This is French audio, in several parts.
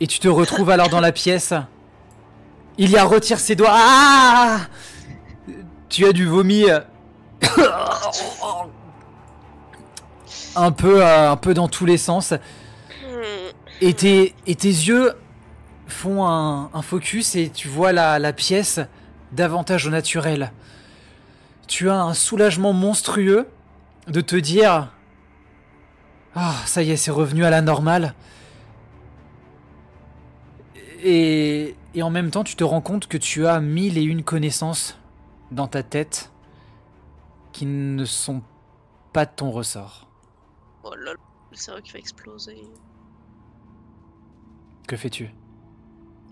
Et tu te retrouves alors dans la pièce. Ilia retire ses doigts. Ah, tu as du vomi un peu dans tous les sens. Et tes yeux font un focus et tu vois la pièce davantage au naturel. Tu as un soulagement monstrueux de te dire « Ah, ça y est, c'est revenu à la normale. » Et en même temps, tu te rends compte que tu as 1001 connaissances dans ta tête qui ne sont pas de ton ressort. Oh là là, le cerveau qui va exploser. Que fais-tu?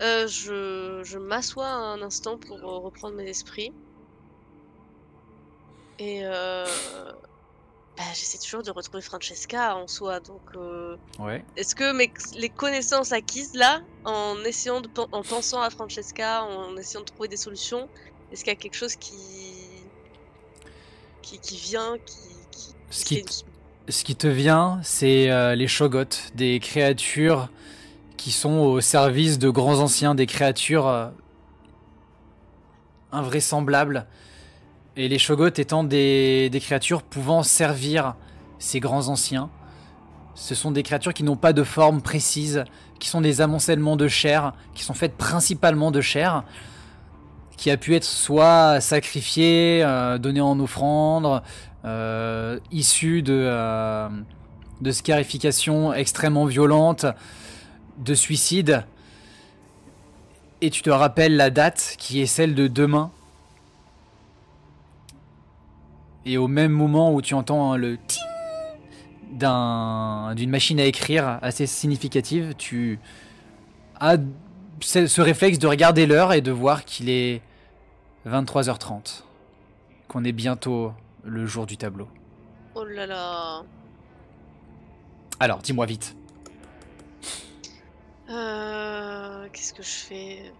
Je m'assois un instant pour reprendre mes esprits. Et j'essaie toujours de retrouver Francesca en soi, donc Ouais. est-ce que les connaissances acquises là, en essayant en pensant à Francesca, en essayant de trouver des solutions, est-ce qu'il y a quelque chose qui vient, Ce qui te vient, c'est les Shoggoths, des créatures qui sont au service de grands anciens, des créatures invraisemblables. Et les Shoggoths étant des créatures pouvant servir ces grands anciens. Ce sont des créatures qui n'ont pas de forme précise, qui sont des amoncellements de chair, qui sont faites principalement de chair, qui a pu être soit sacrifiée, donnée en offrande, issue de scarifications extrêmement violentes, de suicides. Et tu te rappelles la date qui est celle de demain. Et au même moment où tu entends le ting d'une machine à écrire assez significative, tu as ce réflexe de regarder l'heure et de voir qu'il est 23h30. Qu'on est bientôt le jour du tableau. Oh là là. Alors, dis-moi vite. Qu'est-ce que je fais?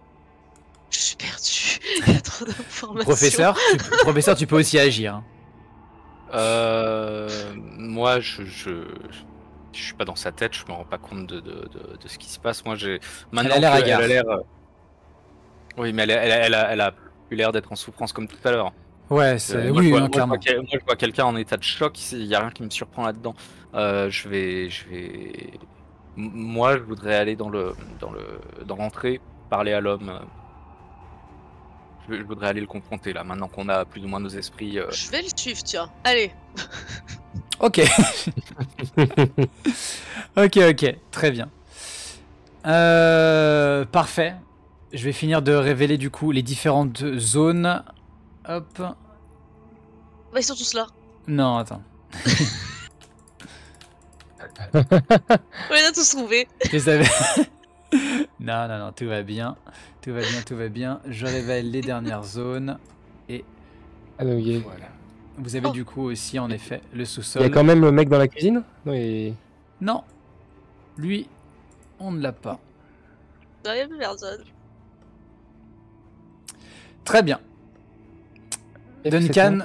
Je suis perdue. Il y a trop d'informations. Professeur, tu peux aussi agir. Moi, je suis pas dans sa tête, je me rends pas compte de ce qui se passe. Moi, Elle a l'air hagarde. Oui, mais elle a eu l'air d'être en souffrance comme tout à l'heure. Ouais, clairement. Moi, je vois quelqu'un en état de choc, il y a rien qui me surprend là-dedans. Moi, je voudrais aller dans l'entrée, parler à l'homme. Je voudrais aller le confronter là, maintenant qu'on a plus ou moins nos esprits. Je vais le suivre, tiens. Allez. Ok. ok, très bien. Parfait. Je vais finir de révéler du coup les différentes zones. Hop. Bah, ils sont tous là. Non, attends. On les a tous trouvés. Je les avais... non, tout va bien. Tout va bien. Je révèle les dernières zones. Et voilà. Vous avez du coup aussi, en effet, le sous-sol. Il y a quand même le mec dans la cuisine? Non. Lui, on ne l'a pas. Il n'y a plus personne. Très bien. Duncan...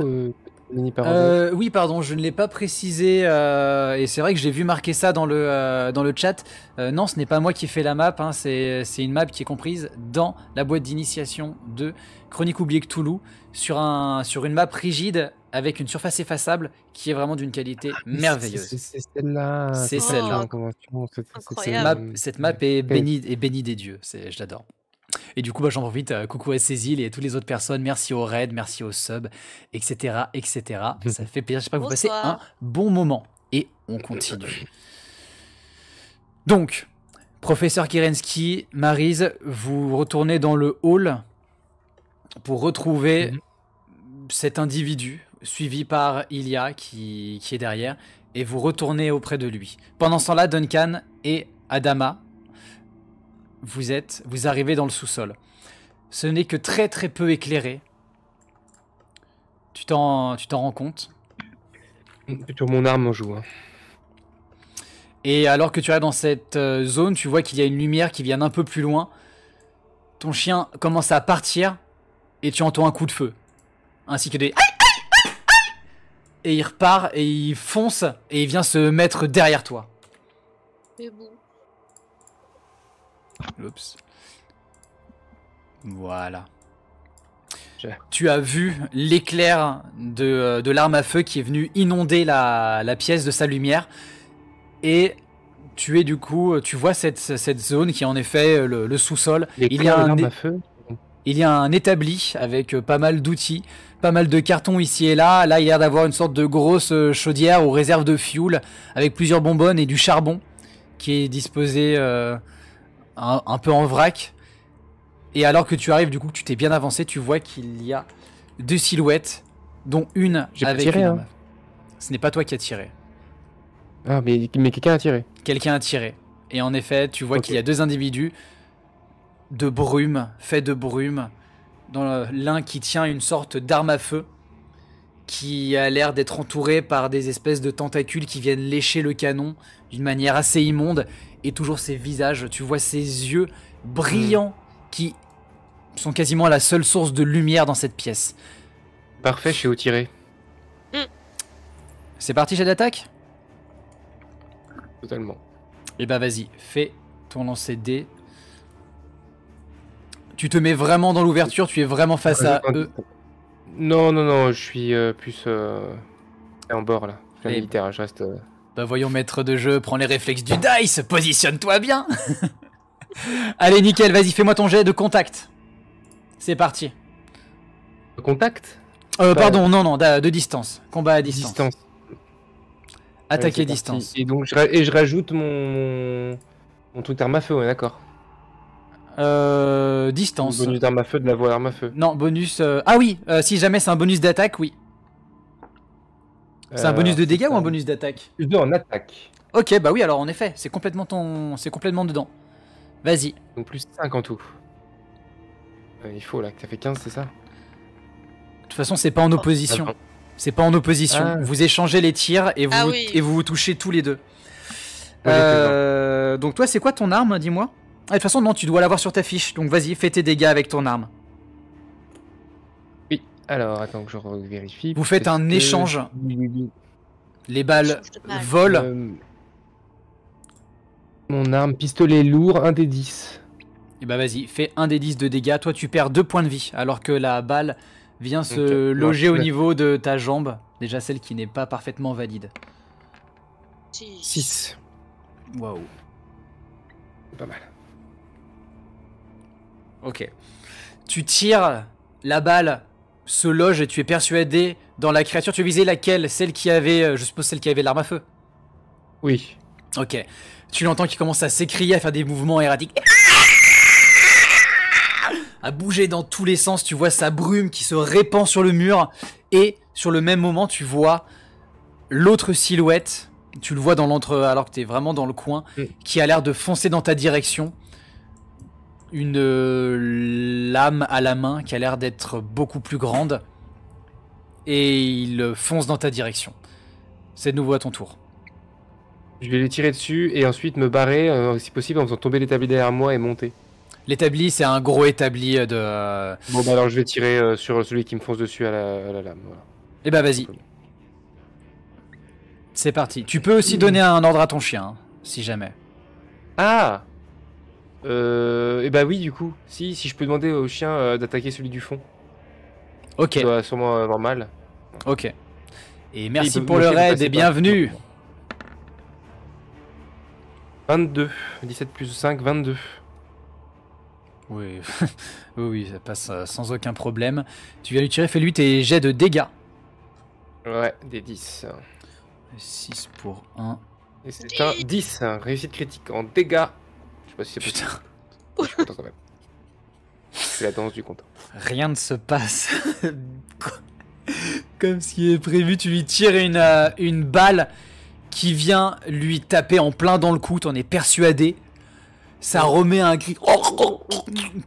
oui, pardon, je ne l'ai pas précisé, et c'est vrai que j'ai vu marquer ça dans le chat. Non, ce n'est pas moi qui ai fait la map, hein, c'est une map qui est comprise dans la boîte d'initiation de Chronique oubliée Cthulhu, sur une map rigide avec une surface effaçable qui est vraiment d'une qualité merveilleuse. C'est celle-là. C'est celle-là. Incroyable. Cette map est bénie des dieux, je l'adore. Et du coup, j'en profite, coucou à Cécile et à toutes les autres personnes, merci au raid, merci au sub, etc. Ça fait plaisir, j'espère que vous passez un bon moment. Et on continue. Donc, professeur Kerensky, Maryse, vous retournez dans le hall pour retrouver cet individu, suivi par Ilia qui est derrière, et vous retournez auprès de lui. Pendant ce temps-là, Duncan et Adama, vous arrivez dans le sous-sol. Ce n'est que très très peu éclairé. Tu t'en rends compte? Plutôt mon arme en joue. Hein. Et alors que tu es dans cette zone, tu vois qu'il y a une lumière qui vient d'un peu plus loin. Ton chien commence à partir et tu entends un coup de feu. Ainsi que des... Et il repart et il fonce et il vient se mettre derrière toi. C'est bon. Oups. Voilà. J'ai- Tu as vu l'éclair de l'arme à feu qui est venu inonder la pièce de sa lumière. Et tu es du coup, tu vois cette zone qui est en effet le sous-sol. Il y a un arme à feu. Il y a un établi avec pas mal d'outils, pas mal de cartons ici et là. Là, il y a l'air d'avoir une sorte de grosse chaudière ou réserve de fuel avec plusieurs bonbonnes et du charbon qui est disposé un peu en vrac. Et alors que tu arrives, du coup, que tu t'es bien avancé, tu vois qu'il y a 2 silhouettes, dont une J'ai pas avec tiré, une hein. arme. Ce n'est pas toi qui as tiré. Ah, mais quelqu'un a tiré. Quelqu'un a tiré. Et en effet, tu vois Ok. qu'il y a 2 individus de brume, faits de brume, dont l'un qui tient une sorte d'arme à feu, qui a l'air d'être entouré par des espèces de tentacules qui viennent lécher le canon d'une manière assez immonde, et toujours ses visages, tu vois ses yeux brillants qui sont quasiment la seule source de lumière dans cette pièce. Parfait, je sais où tirer. C'est parti, jet d'attaque? Totalement. Et bah vas-y, fais ton lancer de dés. Tu te mets vraiment dans l'ouverture, tu es vraiment face à eux. Non, je suis plus en bord là. Je suis un Et- militaire, hein, je reste. Bah voyons maître de jeu, prends les réflexes du dice, positionne-toi bien. Allez nickel, vas-y fais-moi ton jet de contact. C'est parti. Contact. Pardon, non, de distance. Combat à distance. Attaquer Allez, c'est distance. parti. Et donc je rajoute mon truc d'arme à feu, on est d'accord. Distance. Bonus d'arme à feu de la voie d'arme à feu. Non, bonus... Ah oui, si jamais c'est un bonus d'attaque, oui. C'est un bonus de dégâts ou un bonus d'attaque? Plus 2 en attaque. Ok, bah oui, alors en effet, c'est complètement c'est complètement dedans. Vas-y. Donc plus 5 en tout. Il faut là, que ça fait 15, c'est ça? De toute façon, c'est pas en opposition. Attends. C'est pas en opposition. Ah. Vous échangez les tirs et vous, Ah oui. et vous vous touchez tous les deux. Ouais, Donc toi, c'est quoi ton arme, dis-moi? Ah, de toute façon, non, tu dois l'avoir sur ta fiche. Donc vas-y, fais tes dégâts avec ton arme. Oui. Alors, attends que je vérifie. Vous faites un échange. Les balles Échange de balles. volent. Mon arme, pistolet lourd, 1 des 10. Et bah vas-y, fais un des 10 de dégâts. Toi, tu perds 2 points de vie. Alors que la balle vient se Ok. loger au Ouais. niveau de ta jambe. Déjà celle qui n'est pas parfaitement valide. 6. Waouh. Pas mal. Ok. Tu tires, la balle se loge et tu es persuadé dans la créature. Tu visais laquelle? Celle qui avait, je suppose celle qui avait l'arme à feu. Oui. Ok. Tu l'entends qui commence à s'écrier, à faire des mouvements erratiques. À bouger dans tous les sens. Tu vois sa brume qui se répand sur le mur. Et sur le même moment, tu vois l'autre silhouette. Tu le vois dans alors que tu es vraiment dans le coin. Qui a l'air de foncer dans ta direction. Une lame à la main qui a l'air d'être beaucoup plus grande. Et il fonce dans ta direction. C'est de nouveau à ton tour. Je vais les tirer dessus et ensuite me barrer, si possible, en faisant tomber l'établi derrière moi et monter. L'établi, c'est un gros établi de... Bon, bah alors je vais tirer sur celui qui me fonce dessus à la lame. Voilà. Eh bah vas-y. C'est parti. Tu peux aussi donner un ordre à ton chien, hein, si jamais. Ah et bah oui, du coup. Si je peux demander au chien d'attaquer celui du fond. Ok, Ça doit sûrement avoir mal. ok. Et merci Il peut- pour mon le chien peut raid passer et par- bienvenue. 17 plus 5, 22. Oui, oui, ça passe sans aucun problème. Tu viens lui tirer, fais-lui tes jets de dégâts. Ouais, des 10. 6 pour 1. Et c'est un 10, réussite critique en dégâts. Je sais pas si c'est possible. Putain, Je suis content quand même. C'est la danse du content. rien ne se passe. Comme ce qui est prévu, tu lui tires une balle qui vient lui taper en plein dans le cou, t'en es persuadé. Ça remet un cri.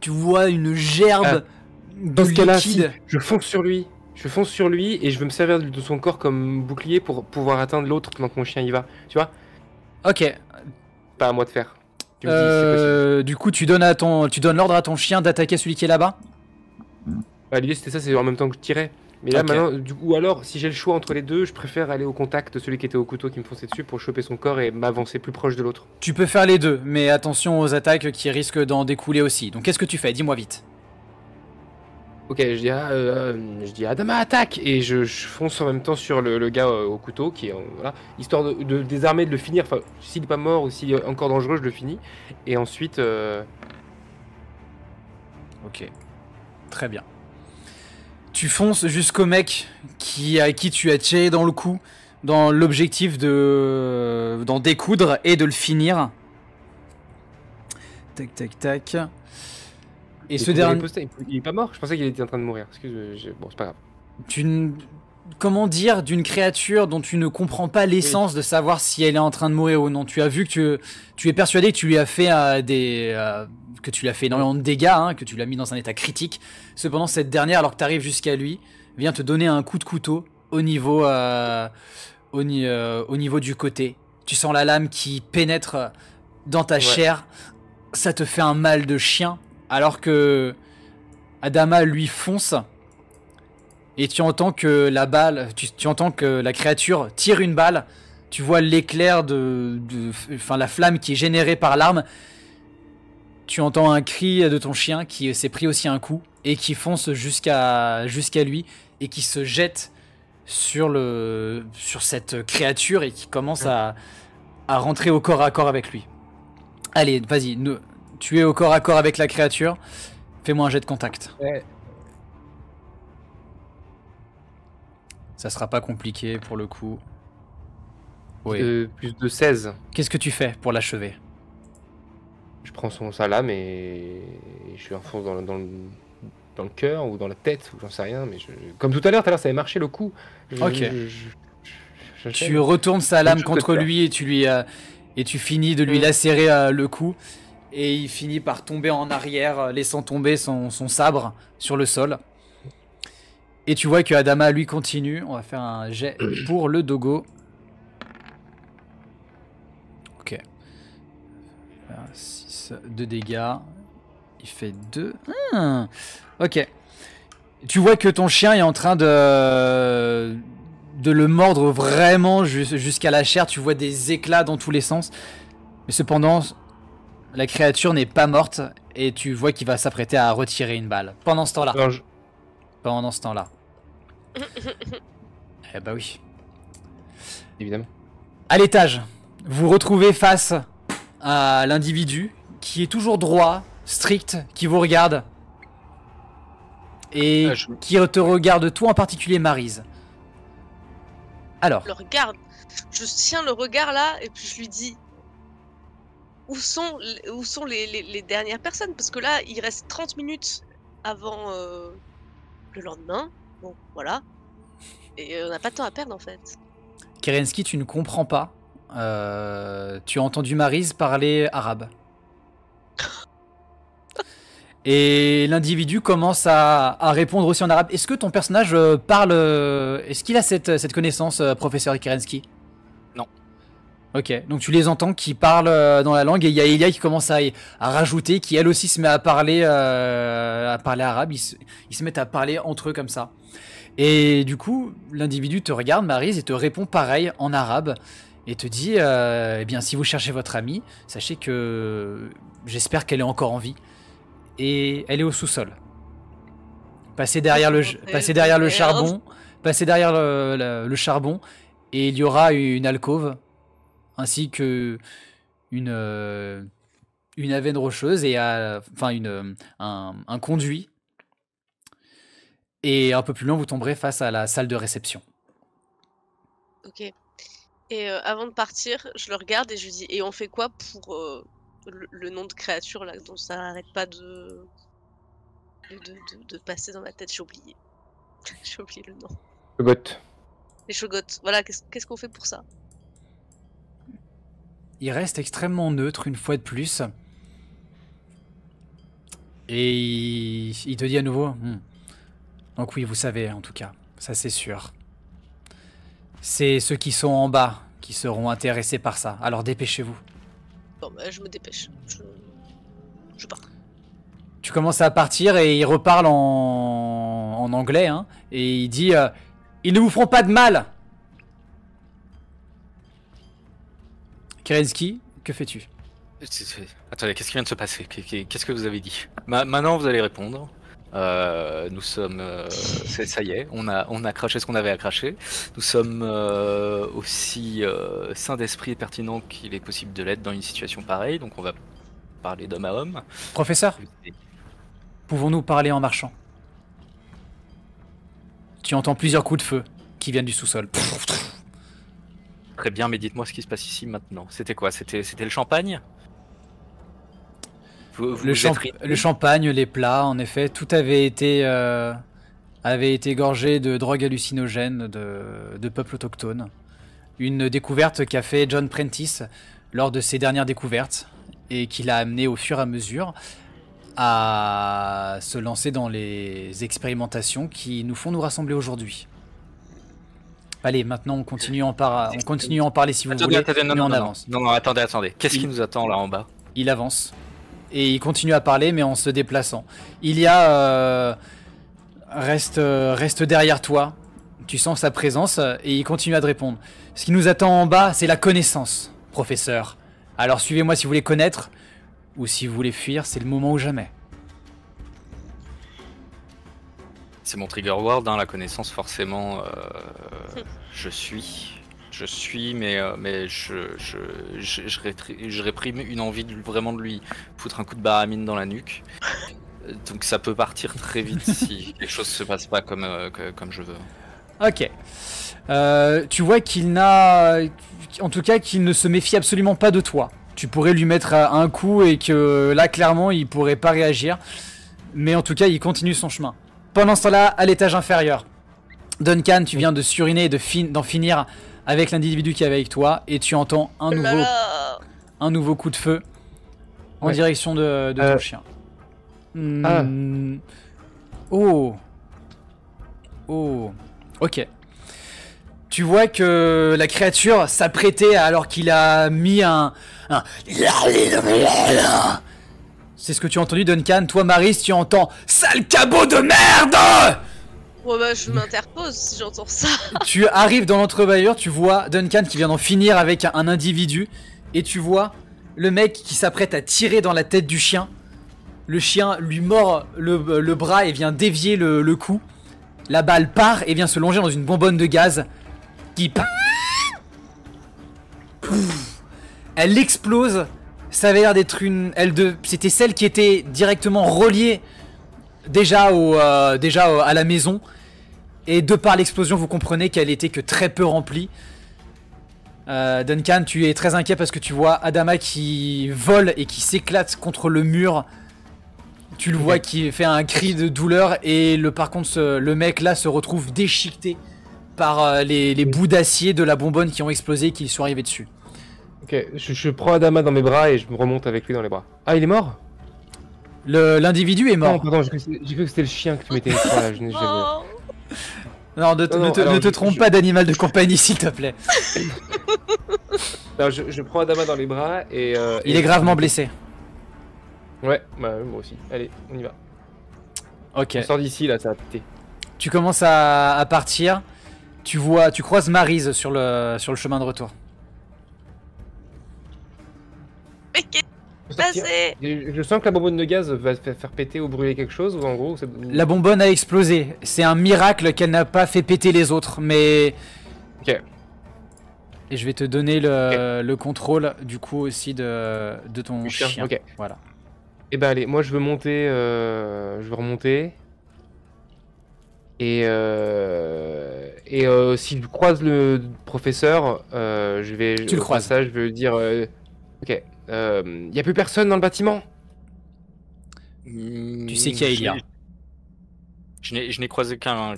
Tu vois une gerbe Dans de ce cas-là, liquide. si, je fonce sur lui. Je fonce sur lui et je veux me servir de son corps comme bouclier pour pouvoir atteindre l'autre pendant que mon chien y va. Tu vois? Ok. Pas à moi de faire. Tu me dis si c'est possible. Du coup, tu donnes l'ordre à ton chien d'attaquer celui qui est là-bas. Bah, l'idée c'était ça, c'est en même temps que je tirais. Mais là Ok. maintenant, ou alors si j'ai le choix entre les deux, je préfère aller au contact de celui qui était au couteau qui me fonçait dessus pour choper son corps et m'avancer plus proche de l'autre. Tu peux faire les deux, mais attention aux attaques qui risquent d'en découler aussi. Donc qu'est-ce que tu fais? Dis-moi vite. Ok, je dis Adama attaque et je fonce en même temps sur le gars au couteau qui est voilà, histoire de désarmer, de le finir. Enfin, s'il n'est pas mort ou s'il est encore dangereux, je le finis. Et ensuite, Ok. Très bien. Tu fonces jusqu'au mec à qui tu as tiré dans le cou, dans l'objectif d'en découdre et de le finir. Tac, tac, tac. Et ce dernier... il est pas mort. Je pensais qu'il était en train de mourir. Bon, c'est pas grave. Comment dire, d'une créature dont tu ne comprends pas l'essence de savoir si elle est en train de mourir ou non. Tu as vu que tu es persuadé que tu lui as fait que tu lui as fait énormément de dégâts, hein, que tu l'as mis dans un état critique. Cependant, cette dernière, alors que tu arrives jusqu'à lui, vient te donner un coup de couteau au niveau du côté. Tu sens la lame qui pénètre dans ta chair. Ça te fait un mal de chien, alors que Adama lui fonce. Et tu entends que la balle, tu entends que la créature tire une balle. Tu vois l'éclair enfin la flamme qui est générée par l'arme. Tu entends un cri de ton chien qui s'est pris aussi un coup et qui fonce jusqu'à lui et qui se jette sur cette créature et qui commence à rentrer au corps à corps avec lui. Allez, vas-y, tu es au corps à corps avec la créature. Fais-moi un jet de contact. Ouais. Ça sera pas compliqué pour le coup. Oui. Plus de 16. Qu'est-ce que tu fais pour l'achever? Je prends sa lame et je lui enfonce dans le cœur ou dans la tête, ou j'en sais rien. Mais comme tout à l'heure, ça avait marché le coup. Ok. Tu retournes sa lame contre lui et tu finis de lui lacérer le cou. Et il finit par tomber en arrière, laissant tomber son sabre sur le sol. Et tu vois que Adama lui continue. On va faire un jet pour le dogo. Ok. 6 de dégâts. Il fait 2. Ok. Tu vois que ton chien est en train de le mordre vraiment jusqu'à la chair. Tu vois des éclats dans tous les sens. Mais cependant, la créature n'est pas morte. Et tu vois qu'il va s'apprêter à retirer une balle. Pendant ce temps-là. Pendant ce temps-là. Eh bah oui. Évidemment. À l'étage, vous retrouvez face à l'individu qui est toujours droit, strict, qui vous regarde. Et qui te regarde toi en particulier, Maryse. Alors. Le regarde. Je tiens le regard là et puis je lui dis où sont les dernières personnes, parce que là il reste 30 minutes avant le lendemain. Bon, voilà. Et on n'a pas de temps à perdre en fait. Kerensky, tu ne comprends pas. Tu as entendu Maryse parler arabe. Et l'individu commence à répondre aussi en arabe. Est-ce que ton personnage parle... Est-ce qu'il a cette connaissance, professeur Kerensky? Non. Ok, donc tu les entends qui parlent dans la langue, et il y a Elia qui commence à rajouter, qui elle aussi se met à parler arabe. Ils se mettent à parler entre eux comme ça. Et du coup, l'individu te regarde, Maryse, et te répond pareil en arabe, et te dit eh bien, si vous cherchez votre amie, sachez que j'espère qu'elle est encore en vie. Et elle est au sous-sol. Passez derrière le charbon, et il y aura une alcôve, ainsi que une aven rocheuse et un conduit. Et un peu plus loin, vous tomberez face à la salle de réception. Ok. Et avant de partir, je le regarde et je lui dis, et on fait quoi pour le nom de créature là, dont ça n'arrête pas de passer dans ma tête? J'ai oublié. J'ai oublié le nom. Shogot. Les Shogots. Voilà, qu'est-ce qu'on fait pour ça? Il reste extrêmement neutre une fois de plus. Et il te dit à nouveau donc oui, vous savez, en tout cas, ça c'est sûr. C'est ceux qui sont en bas qui seront intéressés par ça. Alors dépêchez-vous. Bon, bah, je me dépêche. Je pars. Tu commences à partir et il reparle en en anglais, hein, et il dit ils ne vous feront pas de mal. Kerensky, que fais-tu? Attendez, qu'est-ce qui vient de se passer? Qu'est-ce que vous avez dit? Maintenant, vous allez répondre. Nous sommes, ça y est, on a craché ce qu'on avait à cracher. Nous sommes aussi sains d'esprit et pertinents qu'il est possible de l'être dans une situation pareille, donc on va parler d'homme à homme. Professeur, pouvons-nous parler en marchant? Tu entends plusieurs coups de feu qui viennent du sous-sol. Très bien, mais dites-moi ce qui se passe ici maintenant. C'était quoi? C'était le champagne? Le champagne, les plats, en effet, tout avait été gorgé de drogues hallucinogènes de peuples autochtones. Une découverte qu'a fait John Prentice lors de ses dernières découvertes et qui l'a amené au fur et à mesure à se lancer dans les expérimentations qui nous font nous rassembler aujourd'hui. Allez, maintenant on continue à en parler si vous voulez, mais on avance. Non, attendez. Qu'est-ce qui nous attend là en bas? Il avance. Et il continue à parler, mais en se déplaçant. Il y a... reste derrière toi. Tu sens sa présence et il continue à te répondre. Ce qui nous attend en bas, c'est la connaissance, professeur. Alors suivez-moi si vous voulez connaître, ou si vous voulez fuir, c'est le moment ou jamais. C'est mon trigger word, hein, la connaissance, forcément. Je suis, mais je réprime une envie vraiment de lui foutre un coup de baramine dans la nuque. Donc ça peut partir très vite si les choses se passent pas comme je veux. Ok. Tu vois qu'il n'a... En tout cas, qu'il ne se méfie absolument pas de toi. Tu pourrais lui mettre un coup et que là, clairement, il pourrait pas réagir. Mais en tout cas, il continue son chemin. Pendant ce temps-là, à l'étage inférieur, Duncan, tu viens de suriner et d'en finir avec l'individu qui est avec toi. Et tu entends un nouveau coup de feu en direction de ton chien. Oh. Ok. Tu vois que la créature s'apprêtait alors qu'il a mis un... C'est ce que tu as entendu, Duncan. Toi, Maris, tu entends « Sale cabot de merde !» Ouais bah je m'interpose si j'entends ça. Tu arrives dans l'entrebâilleur, tu vois Duncan qui vient d'en finir avec un individu. Et tu vois le mec qui s'apprête à tirer dans la tête du chien. Le chien lui mord le bras et vient dévier le coup. La balle part et vient se longer dans une bonbonne de gaz. Elle explose. Ça avait l'air d'être c'était celle qui était directement reliée déjà à la maison. Et de par l'explosion, vous comprenez qu'elle était que très peu remplie. Duncan, tu es très inquiet parce que tu vois Adama qui vole et qui s'éclate contre le mur. Tu le vois qui fait un cri de douleur et par contre le mec là se retrouve déchiqueté par les bouts d'acier de la bonbonne qui ont explosé et qui sont arrivés dessus. Ok, je prends Adama dans mes bras et je me remonte avec lui dans les bras. Ah, il est mort? L'individu est mort. Non, pardon, j'ai cru que c'était le chien que tu mettais là. Non, ne te trompe pas d'animal de compagnie s'il te plaît. Alors, je prends Adama dans les bras et... il est gravement blessé. Ouais, bah moi aussi. Allez, on y va. Ok. On sort d'ici là, ça va péter. Tu commences à partir. Tu croises Maryse sur le chemin de retour. Mais qu'est-ce qui s'est passé? Je sens que la bonbonne de gaz va faire péter ou brûler quelque chose, ou en gros... La bonbonne a explosé. C'est un miracle qu'elle n'a pas fait péter les autres, mais... Ok. Et je vais te donner le contrôle, du coup, aussi de ton chien. Ok. Voilà. Et bah allez, moi je veux monter, je veux remonter. Et si je croise le professeur, je vais... Tu le croises. Ça, je veux dire... ok. Y a plus personne dans le bâtiment? Tu sais qui il y a. Je n'ai croisé qu'un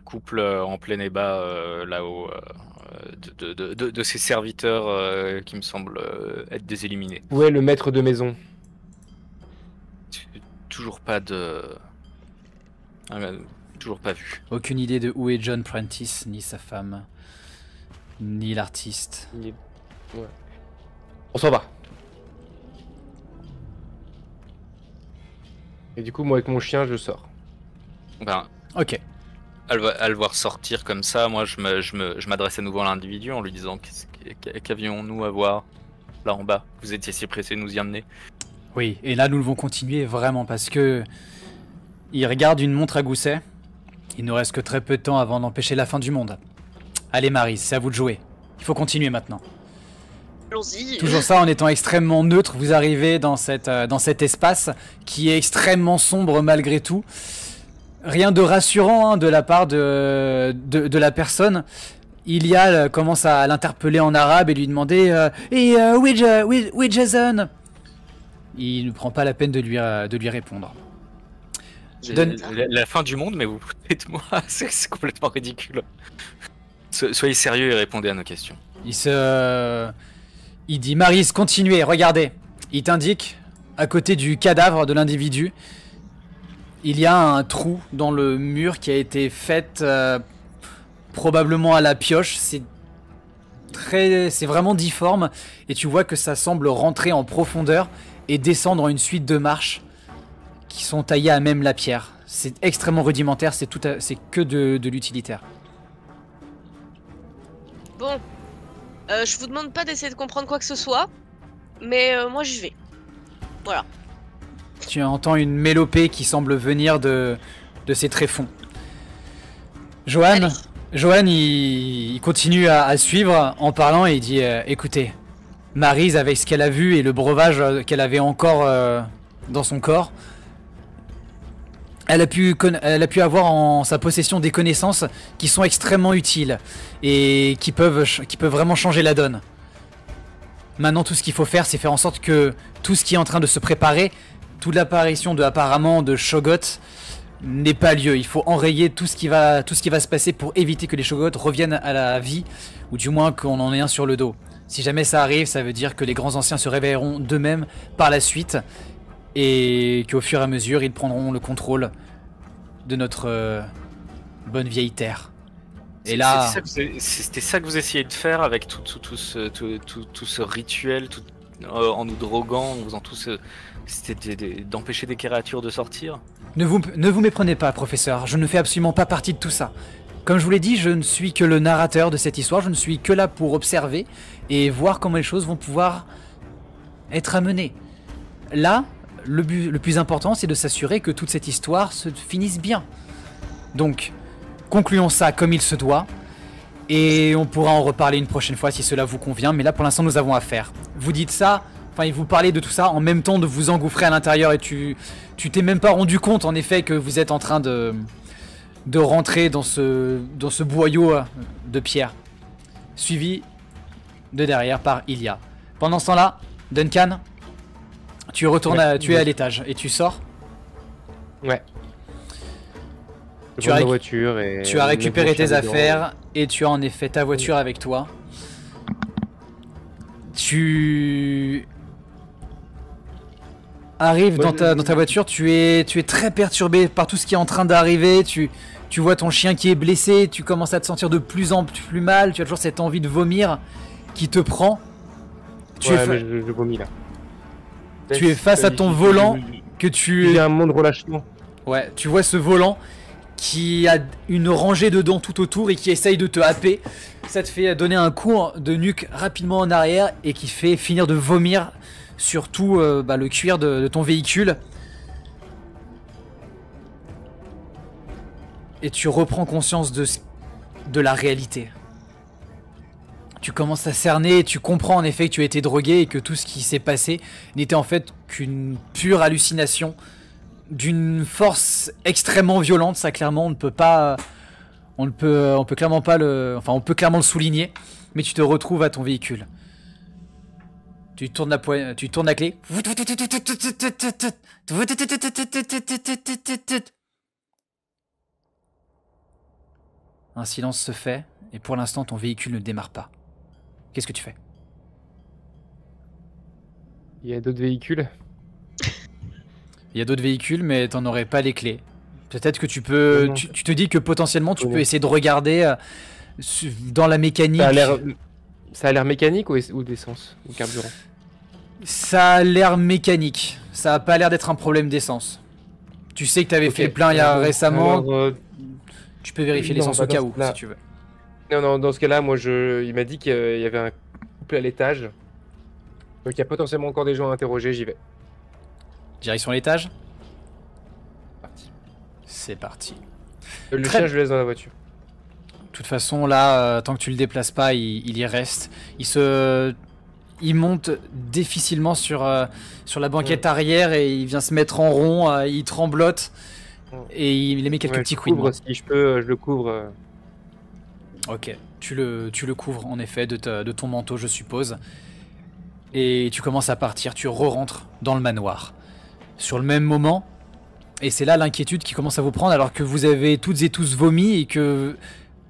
couple en plein ébat là-haut, de ces serviteurs qui me semblent être des éliminés. Où est le maître de maison? Toujours pas de... toujours pas vu. Aucune idée de où est John Prentice, ni sa femme, ni l'artiste. Ouais. On s'en va. Et du coup, moi avec mon chien, je sors. Ben, Ok. À le voir sortir comme ça, moi je m'adresse à nouveau à l'individu en lui disant qu'avions-nous à voir là en bas? Vous étiez si pressé de nous y amener. Oui, et là nous devons continuer vraiment parce que il regarde une montre à gousset. Il ne reste que très peu de temps avant d'empêcher la fin du monde. Allez Maryse, c'est à vous de jouer. Il faut continuer maintenant. Allons-y. Toujours ça, en étant extrêmement neutre, vous arrivez dans cet espace qui est extrêmement sombre malgré tout. Rien de rassurant hein, de la part de la personne. Commence à l'interpeller en arabe et lui demander où est Jason? Il ne prend pas la peine de lui répondre. La fin du monde, mais vous foutez de moi, c'est complètement ridicule. Soyez sérieux et répondez à nos questions. Il dit Maryse, continuez, regardez. Il t'indique, à côté du cadavre de l'individu, il y a un trou dans le mur qui a été fait probablement à la pioche. C'est vraiment difforme et tu vois que ça semble rentrer en profondeur et descendre en une suite de marches qui sont taillées à même la pierre. C'est extrêmement rudimentaire, c'est que de l'utilitaire. Bon, je vous demande pas d'essayer de comprendre quoi que ce soit, mais moi j'y vais. Voilà. Tu entends une mélopée qui semble venir de ses tréfonds. Johan, il continue à suivre en parlant et il dit écoutez, Maryse, avec ce qu'elle a vu et le breuvage qu'elle avait encore dans son corps, elle a pu avoir en sa possession des connaissances qui sont extrêmement utiles et qui peuvent vraiment changer la donne. Maintenant, tout ce qu'il faut faire, c'est faire en sorte que tout ce qui est en train de se préparer, toute l'apparition de Shoggoth n'ait pas lieu. Il faut enrayer tout ce qui va se passer pour éviter que les Shoggoth reviennent à la vie, ou du moins qu'on en ait un sur le dos. Si jamais ça arrive, ça veut dire que les grands anciens se réveilleront d'eux-mêmes par la suite, et qu'au fur et à mesure, ils prendront le contrôle de notre bonne vieille terre. Et là, c'était ça que vous essayez de faire avec tout ce rituel, en nous droguant, en faisant tout ce... C'était d'empêcher des créatures de sortir? Ne vous méprenez pas, professeur. Je ne fais absolument pas partie de tout ça. Comme je vous l'ai dit, je ne suis que le narrateur de cette histoire. Je ne suis que là pour observer et voir comment les choses vont pouvoir être amenées. Là, le plus important, c'est de s'assurer que toute cette histoire se finisse bien. Donc, concluons ça comme il se doit. Et on pourra en reparler une prochaine fois si cela vous convient. Mais là, pour l'instant, nous avons affaire. Vous dites ça, enfin, vous parlez de tout ça en même temps de vous engouffrer à l'intérieur. Et tu t'es même pas rendu compte, en effet, que vous êtes en train de rentrer dans ce boyau de pierre. Suivi de derrière par Ilia. Pendant ce temps-là, Duncan, tu retournes tu es à l'étage et tu sors. Ouais. Tu as voiture récupéré tes affaires et tu as en effet ta voiture avec toi. Tu arrives dans ta voiture, tu es très perturbé par tout ce qui est en train d'arriver. Tu vois ton chien qui est blessé, tu commences à te sentir de plus en plus mal, tu as toujours cette envie de vomir qui te prend. Je vomis là. Tu es face à ton volant que tu... Il y a un monde relâchement. Ouais, tu vois ce volant qui a une rangée de dents tout autour et qui essaye de te happer. Ça te fait donner un coup de nuque rapidement en arrière et qui fait finir de vomir sur tout le cuir de ton véhicule. Et tu reprends conscience de la réalité. Tu commences à cerner, tu comprends en effet que tu as été drogué et que tout ce qui s'est passé n'était en fait qu'une pure hallucination d'une force extrêmement violente. Ça, clairement, on peut clairement pas on peut clairement le souligner. Mais tu te retrouves à ton véhicule. Tu tournes la clé. Un silence se fait et pour l'instant ton véhicule ne démarre pas. Qu'est-ce que tu fais? Il y a d'autres véhicules? Il y a d'autres véhicules, mais t'en aurais pas les clés. Peut-être que tu peux... Tu te dis que potentiellement tu peux essayer de regarder dans la mécanique... Ça a l'air mécanique ou d'essence? Ou carburant? Ça a l'air mécanique. Ça a pas l'air d'être un problème d'essence. Tu sais que tu avais Ok. fait plein récemment. Alors, Tu peux vérifier non, l'essence au bah, cas dans où, ce cas-là- si tu veux. non, dans ce cas-là, il m'a dit qu'il y avait un couple à l'étage. Donc il y a potentiellement encore des gens à interroger, j'y vais. Direction l'étage. Parti. C'est parti. Le Très chien, bien. je le laisse dans la voiture. De toute façon, là, tant que tu le déplaces pas, il y reste. Il monte difficilement sur la banquette arrière et il vient se mettre en rond, il tremblote et il émet quelques Ouais, petits je couinements. couvre, si je peux, je le couvre. Ok, tu le couvres en effet de ton manteau, je suppose. Et tu commences à partir, tu re-rentres dans le manoir. Sur le même moment, et c'est là l'inquiétude qui commence à vous prendre alors que vous avez toutes et tous vomi et que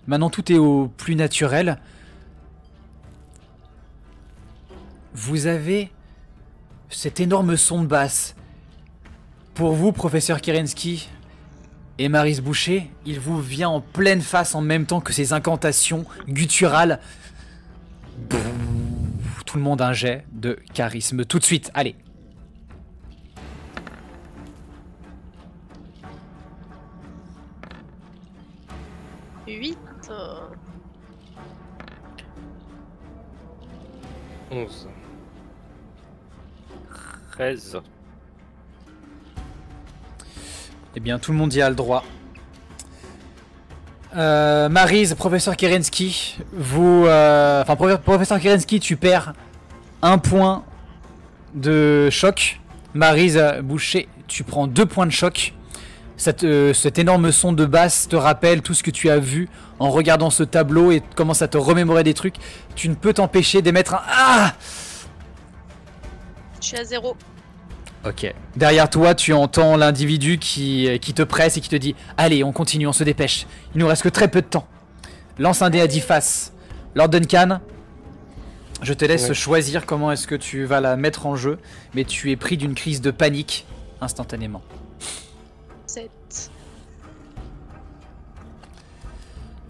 maintenant tout est au plus naturel. Vous avez cet énorme son de basse. Pour vous, professeur Kerensky et Maris Boucher, il vous vient en pleine face en même temps que ces incantations gutturales. Tout le monde a un jet de charisme tout de suite, allez. Huit. 11. 13. Eh bien, tout le monde y a le droit. Maryse, professeur Kerensky, professeur Kerensky, tu perds 1 point de choc. Maryse Boucher, tu prends 2 points de choc. Cet énorme son de basse te rappelle tout ce que tu as vu en regardant ce tableau et commence à te remémorer des trucs. Tu ne peux t'empêcher d'émettre un ah. Je suis à 0. Ok. Derrière toi, tu entends l'individu qui te presse et qui te dit « Allez, on continue, on se dépêche. Il nous reste que très peu de temps. Lance un dé à 10 faces. Lord Duncan, je te laisse choisir comment est-ce que tu vas la mettre en jeu, mais tu es pris d'une crise de panique instantanément. 7.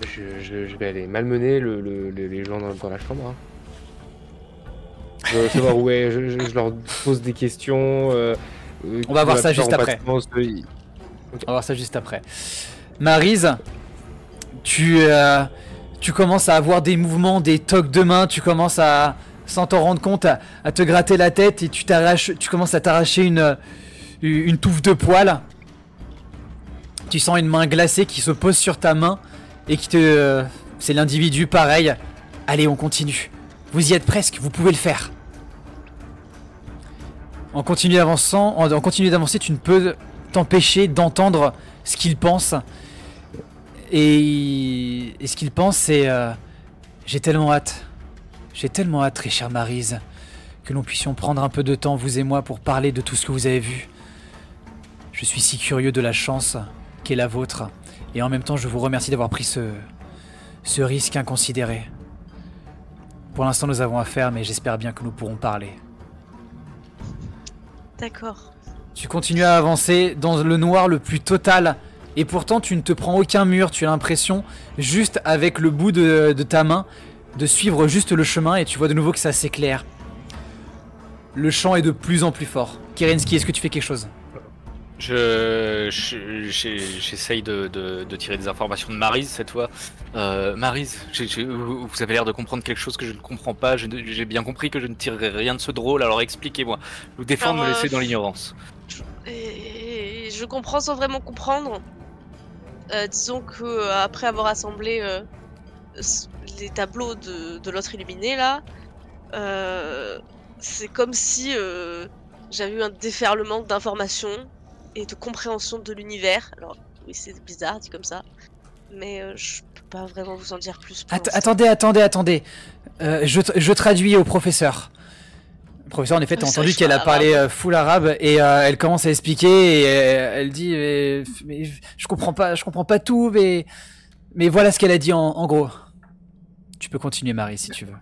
Je vais aller malmener les gens dans la chambre. Hein. Je veux savoir où est. Je leur pose des questions. On va voir ça juste après. On On va voir ça juste après. Maryse, tu commences à avoir des mouvements, des tocs de main, tu commences à, sans t'en rendre compte, à te gratter la tête et tu commences à t'arracher une touffe de poils. Tu sens une main glacée qui se pose sur ta main et c'est l'individu pareil. Allez, on continue. Vous y êtes presque, vous pouvez le faire. En continuant d'avancer, tu ne peux t'empêcher d'entendre ce qu'il pense. Et ce qu'il pense, c'est j'ai tellement hâte, très chère Maryse, que nous puissions prendre un peu de temps, vous et moi, pour parler de tout ce que vous avez vu. Je suis si curieux de la chance qu'est la vôtre, et en même temps, je vous remercie d'avoir pris ce risque inconsidéré. Pour l'instant, nous avons affaire, mais j'espère bien que nous pourrons parler. D'accord. Tu continues à avancer dans le noir le plus total. Et pourtant, tu ne te prends aucun mur. Tu as l'impression, juste avec le bout de ta main, de suivre juste le chemin. Et tu vois de nouveau que ça s'éclaire. Le chant est de plus en plus fort. Kerensky, est-ce que tu fais quelque chose? J'essaye de tirer des informations de Maryse cette fois. Maryse, vous avez l'air de comprendre quelque chose que je ne comprends pas. J'ai bien compris que je ne tirerai rien de ce drôle, alors expliquez-moi. Je vous défends de me laisser dans l'ignorance. Je comprends sans vraiment comprendre. Disons que après avoir assemblé les tableaux de l'autre illuminé là, c'est comme si j'avais eu un déferlement d'informations et de compréhension de l'univers. Alors oui, c'est bizarre dit comme ça, mais je peux pas vraiment vous en dire plus. Attendez. Je traduis au professeur. Le professeur, en effet, t'as entendu qu'elle a parlé full arabe et elle commence à expliquer et elle dit mais je comprends pas tout, mais voilà ce qu'elle a dit en gros. Tu peux continuer, Marie, si tu veux.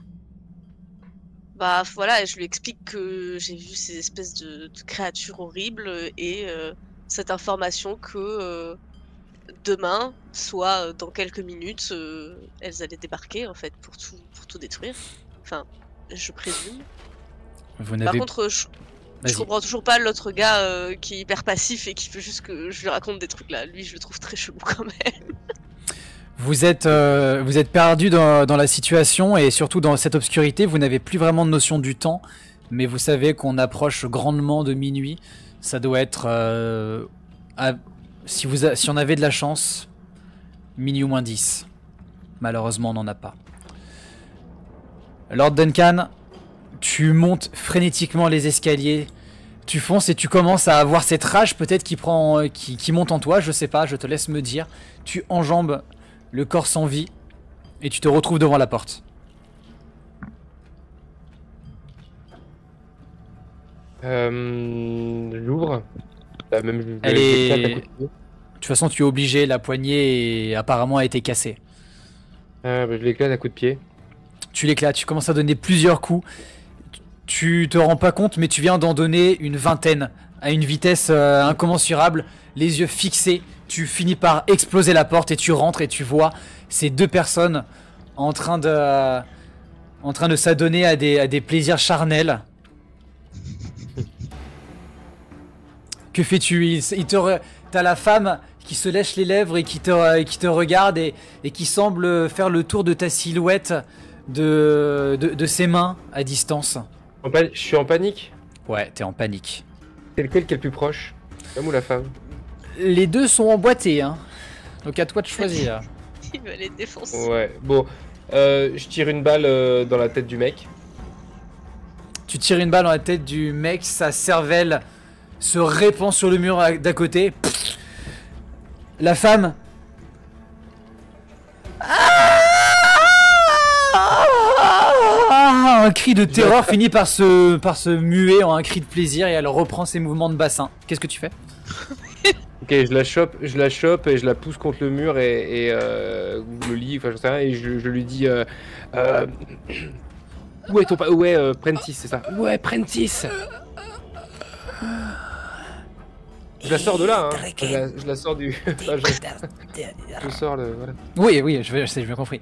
Bah voilà, et je lui explique que j'ai vu ces espèces de créatures horribles et cette information que demain, soit dans quelques minutes, elles allaient débarquer en fait pour tout détruire. Enfin, je présume. Par contre, Je comprends toujours pas l'autre gars qui est hyper passif et qui veut juste que je lui raconte des trucs là. Lui, je le trouve très chelou quand même. Vous êtes perdu dans la situation et surtout dans cette obscurité, vous n'avez plus vraiment de notion du temps, mais vous savez qu'on approche grandement de minuit. Ça doit être, si on avait de la chance, minuit ou moins 10. Malheureusement, on n'en a pas. Lord Duncan, tu montes frénétiquement les escaliers, tu fonces et tu commences à avoir cette rage peut-être qui monte en toi, je sais pas, je te laisse me dire. Tu enjambes le corps sans vie et tu te retrouves devant la porte. J'ouvre. Elle est... De toute façon, tu es obligé, la poignée apparemment a été cassée. Je l'éclate à coup de pied. Tu l'éclates, tu commences à donner plusieurs coups. Tu te rends pas compte, mais tu viens d'en donner une vingtaine à une vitesse incommensurable, les yeux fixés. Tu finis par exploser la porte et tu rentres et tu vois ces deux personnes en train de s'adonner à des plaisirs charnels. Que fais-tu? T'as la femme qui se lèche les lèvres et qui te regarde et qui semble faire le tour de ta silhouette de ses mains à distance. Je suis en panique. Ouais, t'es en panique. C'est lequel qui est le plus proche? L'homme ou la femme? Les deux sont emboîtés, hein. Donc à toi de choisir. Il va les défoncer. Ouais, bon. Je tire une balle dans la tête du mec. Tu tires une balle dans la tête du mec, sa cervelle se répand sur le mur d'à côté. Pff. La femme... Un cri de terreur finit par se muer en un cri de plaisir et elle reprend ses mouvements de bassin. Qu'est-ce que tu fais? Ok, je la chope et je la pousse contre le mur et le lit, enfin j'en sais rien, et je lui dis où est ton Prentice, c'est ça? Ouais, Prentice. Je la sors de là, hein. Je la sors du... Enfin, je sors le... Voilà. Oui, j'ai bien compris.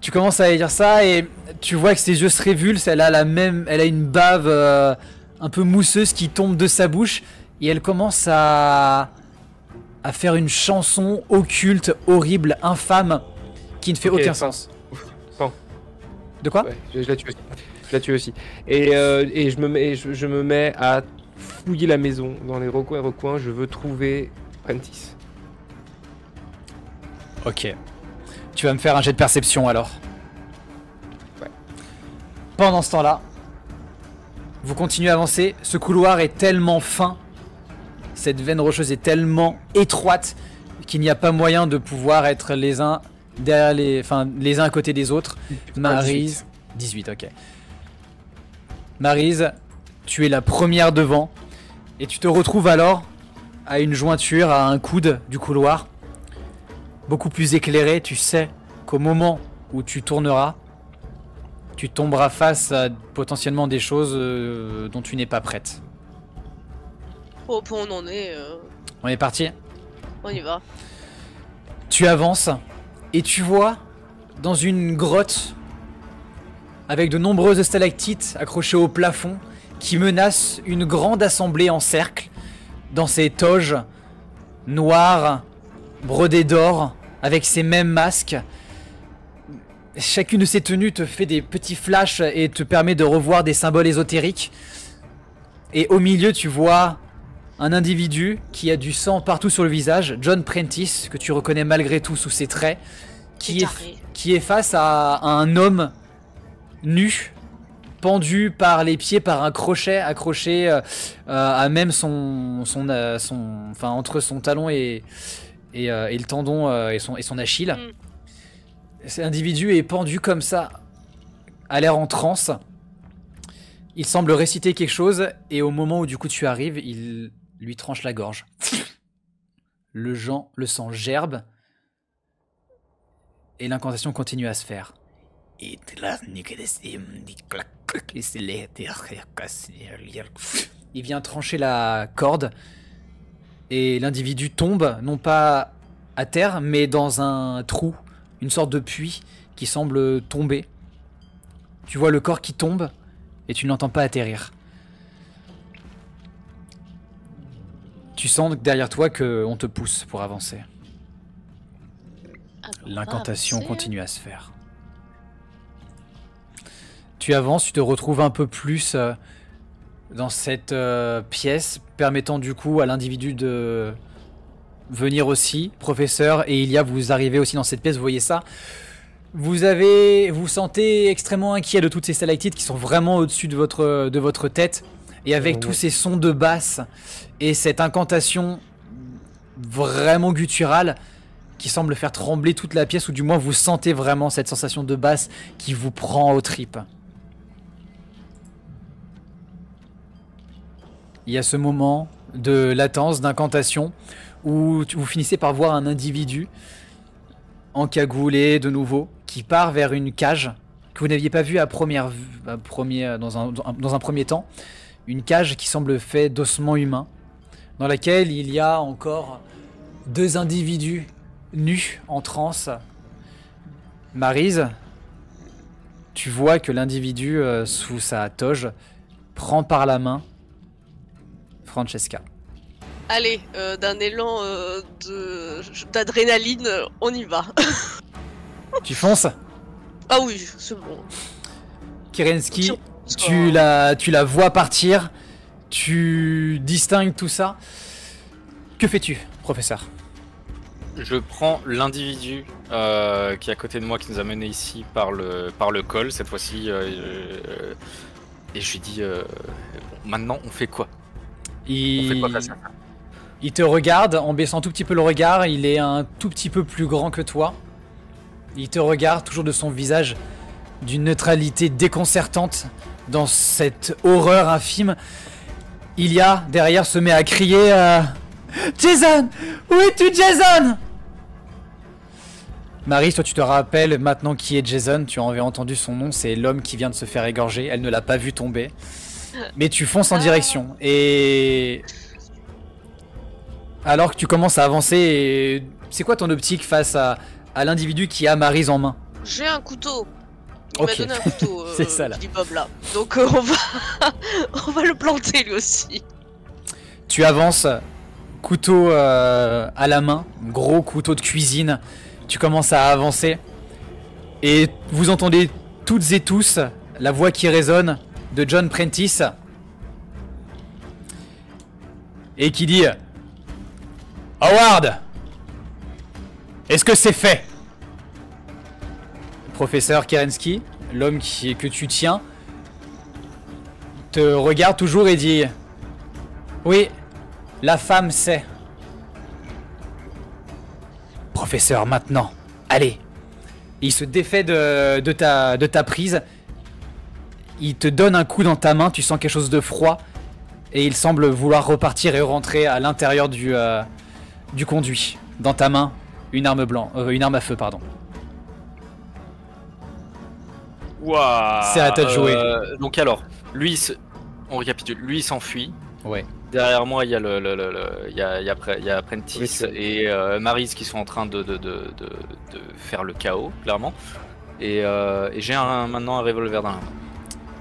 Tu commences à dire ça et tu vois que ses yeux se révulsent, elle a une bave un peu mousseuse qui tombe de sa bouche et elle commence à faire une chanson occulte, horrible, infâme, qui ne fait aucun sens. Pan. De quoi? Ouais, je la tue aussi. Et je me mets à fouiller la maison dans les recoins. Je veux trouver Prentice. Ok. Tu vas me faire un jet de perception alors. Ouais. Pendant ce temps-là, vous continuez à avancer. Ce couloir est tellement fin, cette veine rocheuse est tellement étroite qu'il n'y a pas moyen de pouvoir être les uns derrière les uns à côté des autres. Maryse, 18, ok. Maryse, tu es la première devant et tu te retrouves alors à une jointure, à un coude du couloir. Beaucoup plus éclairé, tu sais qu'au moment où tu tourneras, tu tomberas face à potentiellement des choses dont tu n'es pas prête. Au point où on en est, On est parti? on y va. Tu avances et tu vois dans une grotte avec de nombreuses stalactites accrochées au plafond qui menacent une grande assemblée en cercle dans ces toges noires brodées d'or avec ces mêmes masques. Chacune de ces tenues te fait des petits flashs et te permet de revoir des symboles ésotériques. Et au milieu, tu vois un individu qui a du sang partout sur le visage, John Prentice, que tu reconnais malgré tout sous ses traits, qui est face à un homme nu, pendu par les pieds par un crochet accroché à même entre son talon et le tendon et son Achille. Cet individu est pendu comme ça, a l'air en transe. Il semble réciter quelque chose et au moment où du coup tu arrives, il lui tranche la gorge. Le sang gerbe et l'incantation continue à se faire. Il vient trancher la corde et l'individu tombe, non pas à terre, mais dans un trou, une sorte de puits qui semble tomber. Tu vois le corps qui tombe et tu n'entends pas atterrir. Tu sens derrière toi qu'on te pousse pour avancer. Alors, on va L'incantation avancer. continue à se faire. Tu avances, tu te retrouves un peu plus dans cette pièce, permettant du coup à l'individu de venir aussi. Professeur et Ilia, vous arrivez aussi dans cette pièce, vous voyez ça. Vous vous sentez extrêmement inquiet de toutes ces stalactites qui sont vraiment au-dessus de votre tête. Et avec tous ces sons de basse et cette incantation vraiment gutturale qui semble faire trembler toute la pièce, ou du moins vous sentez vraiment cette sensation de basse qui vous prend aux tripes. Il y a ce moment de latence, d'incantation, où vous finissez par voir un individu encagoulé de nouveau, qui part vers une cage que vous n'aviez pas vue dans un premier temps. Une cage qui semble faite d'ossements humains, dans laquelle il y a encore 2 individus nus en transe. Maryse, tu vois que l'individu sous sa toge prend par la main Francesca. Allez, d'un élan d'adrénaline, on y va. Tu fonces. Ah oui, c'est bon. Kerensky, tu la vois partir, tu distingues tout ça. Que fais-tu, professeur? Je prends l'individu qui est à côté de moi, qui nous a menés ici par le col, cette fois-ci, et je lui dis bon, maintenant on fait quoi? On fait quoi face à ça? Il te regarde en baissant tout petit peu le regard, il est un tout petit peu plus grand que toi. Il te regarde toujours de son visage d'une neutralité déconcertante dans cette horreur infime. Ilia, derrière, se met à crier Jason! Où es-tu, Jason? Maryse, toi tu te rappelles maintenant qui est Jason, tu en avais entendu son nom, c'est l'homme qui vient de se faire égorger, elle ne l'a pas vu tomber. Mais tu fonces en direction, et... Alors que tu commences à avancer, et... c'est quoi ton optique face à l'individu qui a Maryse en main? J'ai un couteau. Il Ok. m'a donné un couteau, C'est ça, là. dit Bob là. Donc on va le planter lui aussi. Tu avances, couteau à la main, gros couteau de cuisine. Tu commences à avancer et vous entendez toutes et tous la voix qui résonne de John Prentice et qui dit Howard, est-ce que c'est fait? Professeur Kerensky, l'homme que tu tiens, te regarde toujours et dit oui, la femme sait. Professeur, maintenant, allez. Il se défait de ta prise. Il te donne un coup dans ta main, tu sens quelque chose de froid. Et il semble vouloir repartir et rentrer à l'intérieur du conduit. Dans ta main, une arme à feu, pardon. Waouh. C'est à toi de jouer. Donc alors, on récapitule, lui il s'enfuit. Ouais. Derrière moi, il y a il y a Prentice Oui, et Maryse qui sont en train de faire le chaos, clairement. Et j'ai maintenant un revolver dans la main.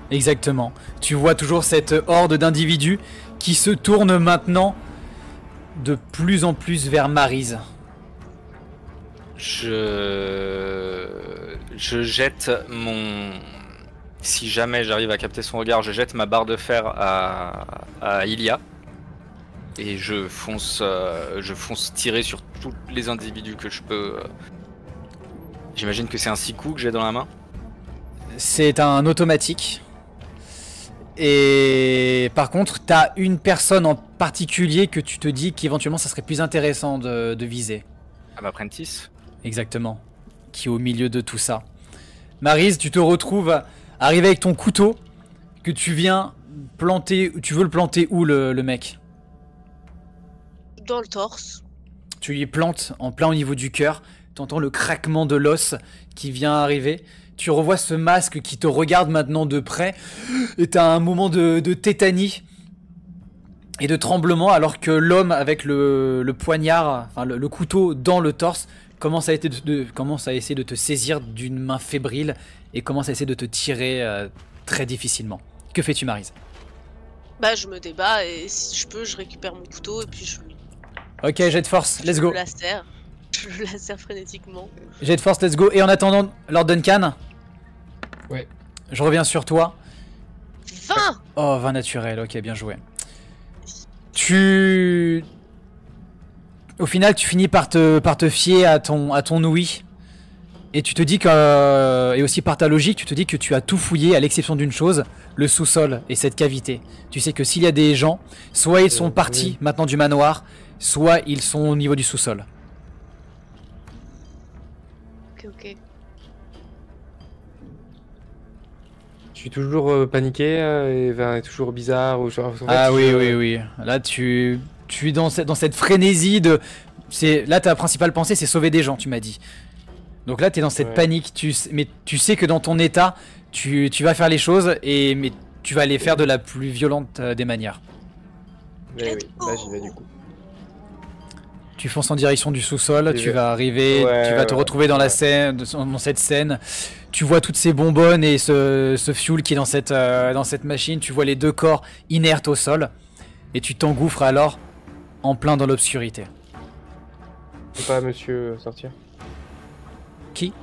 Exactement. Tu vois toujours cette horde d'individus qui se tourne maintenant de plus en plus vers Maryse. Je jette mon... Si jamais j'arrive à capter son regard, je jette ma barre de fer à Ilia. Et je fonce tirer sur tous les individus que je peux. J'imagine que c'est un 6 coups que j'ai dans la main. C'est un automatique. Et par contre, t'as une personne en particulier que tu te dis qu'éventuellement ça serait plus intéressant de viser. À ma Prentice. Exactement. Qui est au milieu de tout ça. Maryse, tu te retrouves arrivé avec ton couteau que tu viens planter. Tu veux le planter où le mec? Dans le torse. Tu lui plantes en plein au niveau du cœur. T'entends le craquement de l'os qui vient arriver. Tu revois ce masque qui te regarde maintenant de près. Et t'as un moment de tétanie et de tremblement alors que l'homme avec le poignard, enfin le couteau dans le torse, commence à essayer de te saisir d'une main fébrile et commence à essayer de te tirer très difficilement. Que fais-tu, Maryse? Bah je me débat et si je peux je récupère mon couteau et puis je lui Ok, jet de force, let's go. Je le laser frénétiquement. Jet de force, let's go. Et en attendant, Lord Duncan. Ouais. Je reviens sur toi. 20. Oh, 20 naturel, ok, bien joué. Au final, tu finis par te fier à ton ouïe. Et tu te dis que... et aussi par ta logique, tu te dis que tu as tout fouillé à l'exception d'une chose, le sous-sol et cette cavité. Tu sais que s'il y a des gens, soit ils sont partis oui. maintenant du manoir, soit ils sont au niveau du sous-sol. Ok. Je suis toujours paniqué et toujours bizarre. Ou, genre, en fait, Ah oui. Là, tu es dans cette frénésie de... Là, ta principale pensée, c'est sauver des gens, tu m'as dit. Donc là, tu es dans cette panique, mais tu sais que dans ton état, tu vas faire les choses, mais tu vas les faire de la plus violente des manières. Mais oui, là j'y vais du coup. Tu fonces en direction du sous-sol, tu vas arriver, tu vas te retrouver dans la scène, dans cette scène. Tu vois toutes ces bonbonnes et ce fuel qui est dans cette machine. Tu vois les deux corps inertes au sol. Et tu t'engouffres alors en plein dans l'obscurité. Je peux pas monsieur sortir. Qui?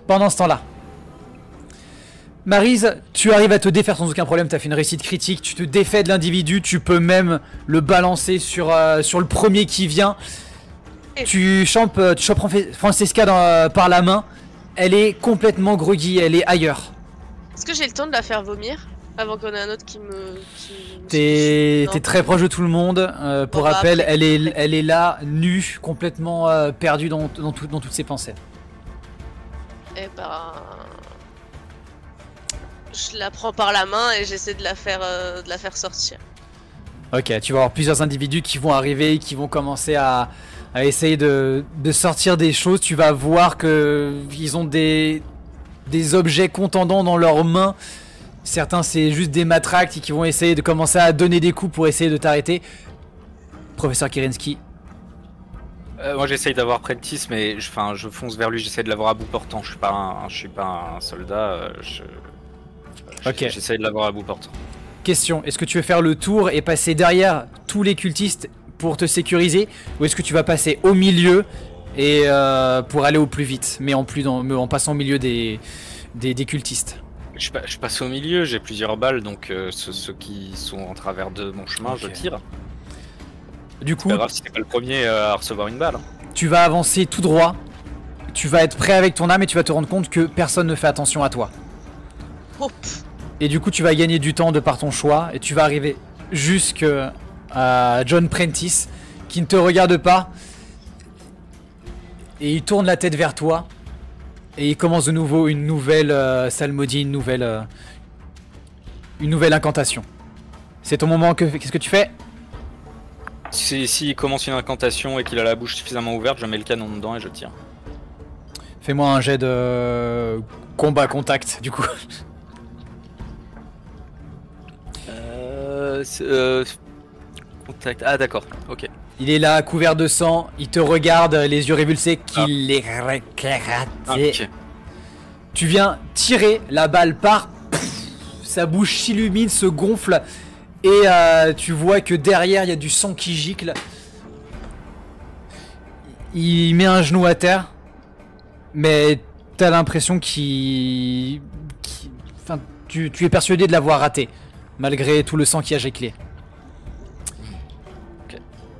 Pendant ce temps-là, Maryse, tu arrives à te défaire sans aucun problème, tu as fait une réussite critique, tu te défais de l'individu, tu peux même le balancer sur le premier qui vient. Tu chopes Francesca par la main, elle est complètement groggy, elle est ailleurs. Est-ce que j'ai le temps de la faire vomir avant qu'on ait un autre qui me... T'es très proche de tout le monde, pour rappel, après, elle est là, nue, complètement perdue dans toutes ses pensées. Eh ben... Je la prends par la main et j'essaie de la faire sortir. Ok, tu vas avoir plusieurs individus qui vont arriver, qui vont commencer à essayer de sortir des choses. Tu vas voir qu'ils ont des objets contendants dans leurs mains. Certains c'est juste des matraques qui vont essayer de commencer à donner des coups pour essayer de t'arrêter. Professeur Kerensky. Moi j'essaye d'avoir Prentice, mais je fonce vers lui, j'essaie de l'avoir à bout portant. Je suis pas un soldat. Ok. J'essaie de l'avoir à bout portant. Question, est-ce que tu veux faire le tour et passer derrière tous les cultistes pour te sécuriser, ou est-ce que tu vas passer au milieu et pour aller au plus vite, mais en passant au milieu des cultistes? Je passe au milieu, j'ai plusieurs balles, donc ceux qui sont en travers de mon chemin, je tire. Du coup, c'est pas grave si t'es pas le premier à recevoir une balle. Tu vas avancer tout droit, tu vas être prêt avec ton âme et tu vas te rendre compte que personne ne fait attention à toi. Hop. Et du coup tu vas gagner du temps de par ton choix et tu vas arriver jusqu'à John Prentice qui ne te regarde pas et il tourne la tête vers toi et il commence de nouveau une nouvelle psalmodie, une nouvelle incantation. C'est ton moment, qu'est-ce que tu fais? S'il commence une incantation et qu'il a la bouche suffisamment ouverte, je mets le canon dedans et je tire. Fais-moi un jet de combat contact du coup. Contact. Ah d'accord, ok. Il est là, couvert de sang, il te regarde, les yeux révulsés, qu'il est Ok. Tu viens tirer, la balle part, sa bouche s'illumine, se gonfle, et tu vois que derrière il y a du sang qui gicle. Il met un genou à terre, mais t'as l'impression tu es persuadé de l'avoir raté, malgré tout le sang qui a giclé.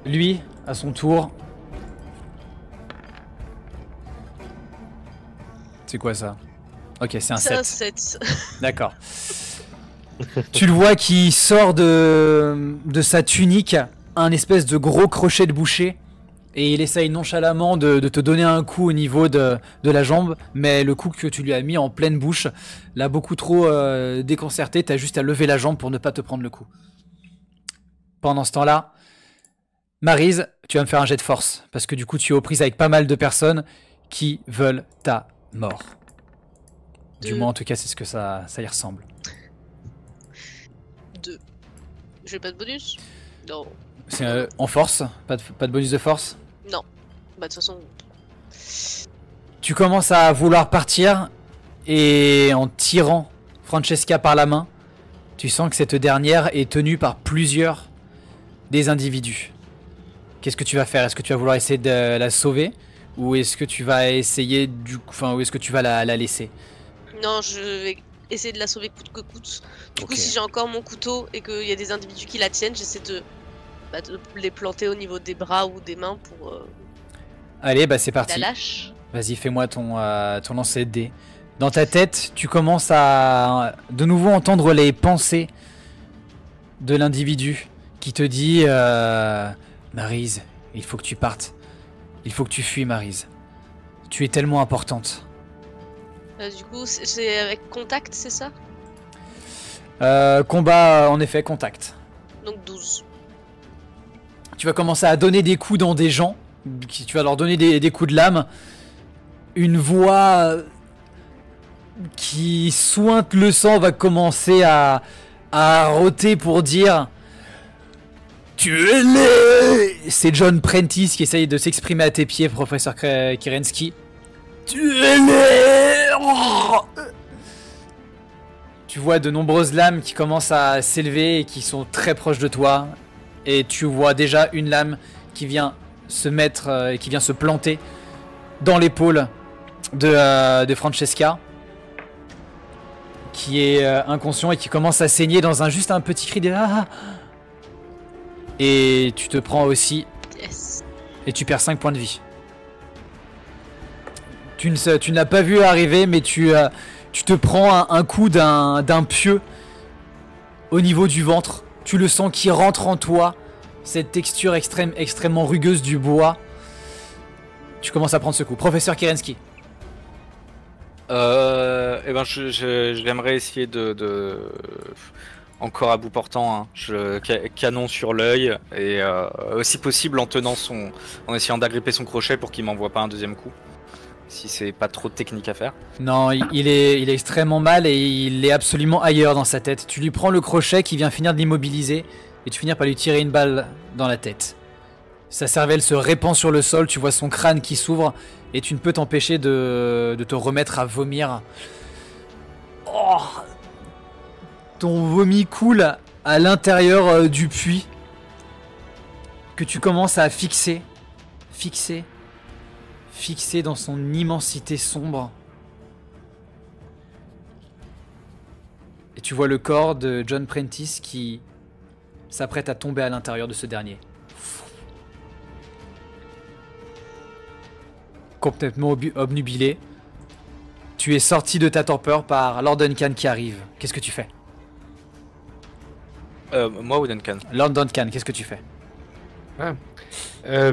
Lui, à son tour. C'est quoi ça? Ok, c'est un 7. D'accord. Tu le vois qui sort de sa tunique un espèce de gros crochet de boucher. Et il essaye nonchalamment de te donner un coup au niveau de la jambe. Mais le coup que tu lui as mis en pleine bouche l'a beaucoup trop déconcerté. T'as juste à lever la jambe pour ne pas te prendre le coup. Pendant ce temps-là, Maryse, tu vas me faire un jet de force, parce que du coup tu es aux prises avec pas mal de personnes qui veulent ta mort. Du moins en tout cas c'est ce que ça y ressemble. 2. J'ai pas de bonus? Non. C'est en force, pas de bonus de force? Non. Bah de toute façon... Tu commences à vouloir partir, et en tirant Francesca par la main, tu sens que cette dernière est tenue par plusieurs des individus. Qu'est-ce que tu vas faire? Est-ce que tu vas vouloir essayer de la sauver? Ou est-ce que tu vas essayer ou est-ce que tu vas la laisser? Non, je vais essayer de la sauver coûte que coûte. Du Ok. coup, si j'ai encore mon couteau et qu'il y a des individus qui la tiennent, j'essaie de les planter au niveau des bras ou des mains pour Allez, bah c'est la parti. lâche. Vas-y, fais-moi ton lancer de dés. Dans ta tête, tu commences à de nouveau entendre les pensées de l'individu qui te dit Maryse, il faut que tu partes. Il faut que tu fuis, Maryse. Tu es tellement importante. Du coup, c'est avec contact, c'est ça? Combat, en effet, contact. Donc 12. Tu vas commencer à donner des coups dans des gens. Tu vas leur donner des coups de lame. Une voix qui sointe le sang va commencer à rôter pour dire tuez-les. C'est John Prentice qui essaye de s'exprimer à tes pieds, professeur Kerensky. Tuez-les. Tu vois de nombreuses lames qui commencent à s'élever et qui sont très proches de toi. Et tu vois déjà une lame qui vient se mettre, qui vient se planter dans l'épaule de Francesca, qui est inconscient et qui commence à saigner dans juste un petit cri de ah. Et tu te prends aussi Yes. et tu perds 5 points de vie. Tu ne l'as pas vu arriver, mais tu te prends un coup d'un pieu au niveau du ventre. Tu le sens qui rentre en toi, cette texture extrêmement rugueuse du bois. Tu commences à prendre ce coup. Professeur Kerensky. Eh ben, j'aimerais essayer encore à bout portant, hein. Canon sur l'œil et aussi possible en essayant d'agripper son crochet pour qu'il m'envoie pas un deuxième coup. Si c'est pas trop technique à faire. Non, il est extrêmement mal et il est absolument ailleurs dans sa tête. Tu lui prends le crochet qui vient finir de l'immobiliser et tu finis par lui tirer une balle dans la tête. Sa cervelle se répand sur le sol, tu vois son crâne qui s'ouvre et tu ne peux t'empêcher de te remettre à vomir. Oh, ton vomi coule à l'intérieur du puits que tu commences à fixer dans son immensité sombre. Et tu vois le corps de John Prentice qui s'apprête à tomber à l'intérieur de ce dernier. Complètement obnubilé. Tu es sorti de ta torpeur par Lord Duncan qui arrive. Qu'est-ce que tu fais? Moi ou Duncan? Lord Duncan, qu'est-ce que tu fais? Est-ce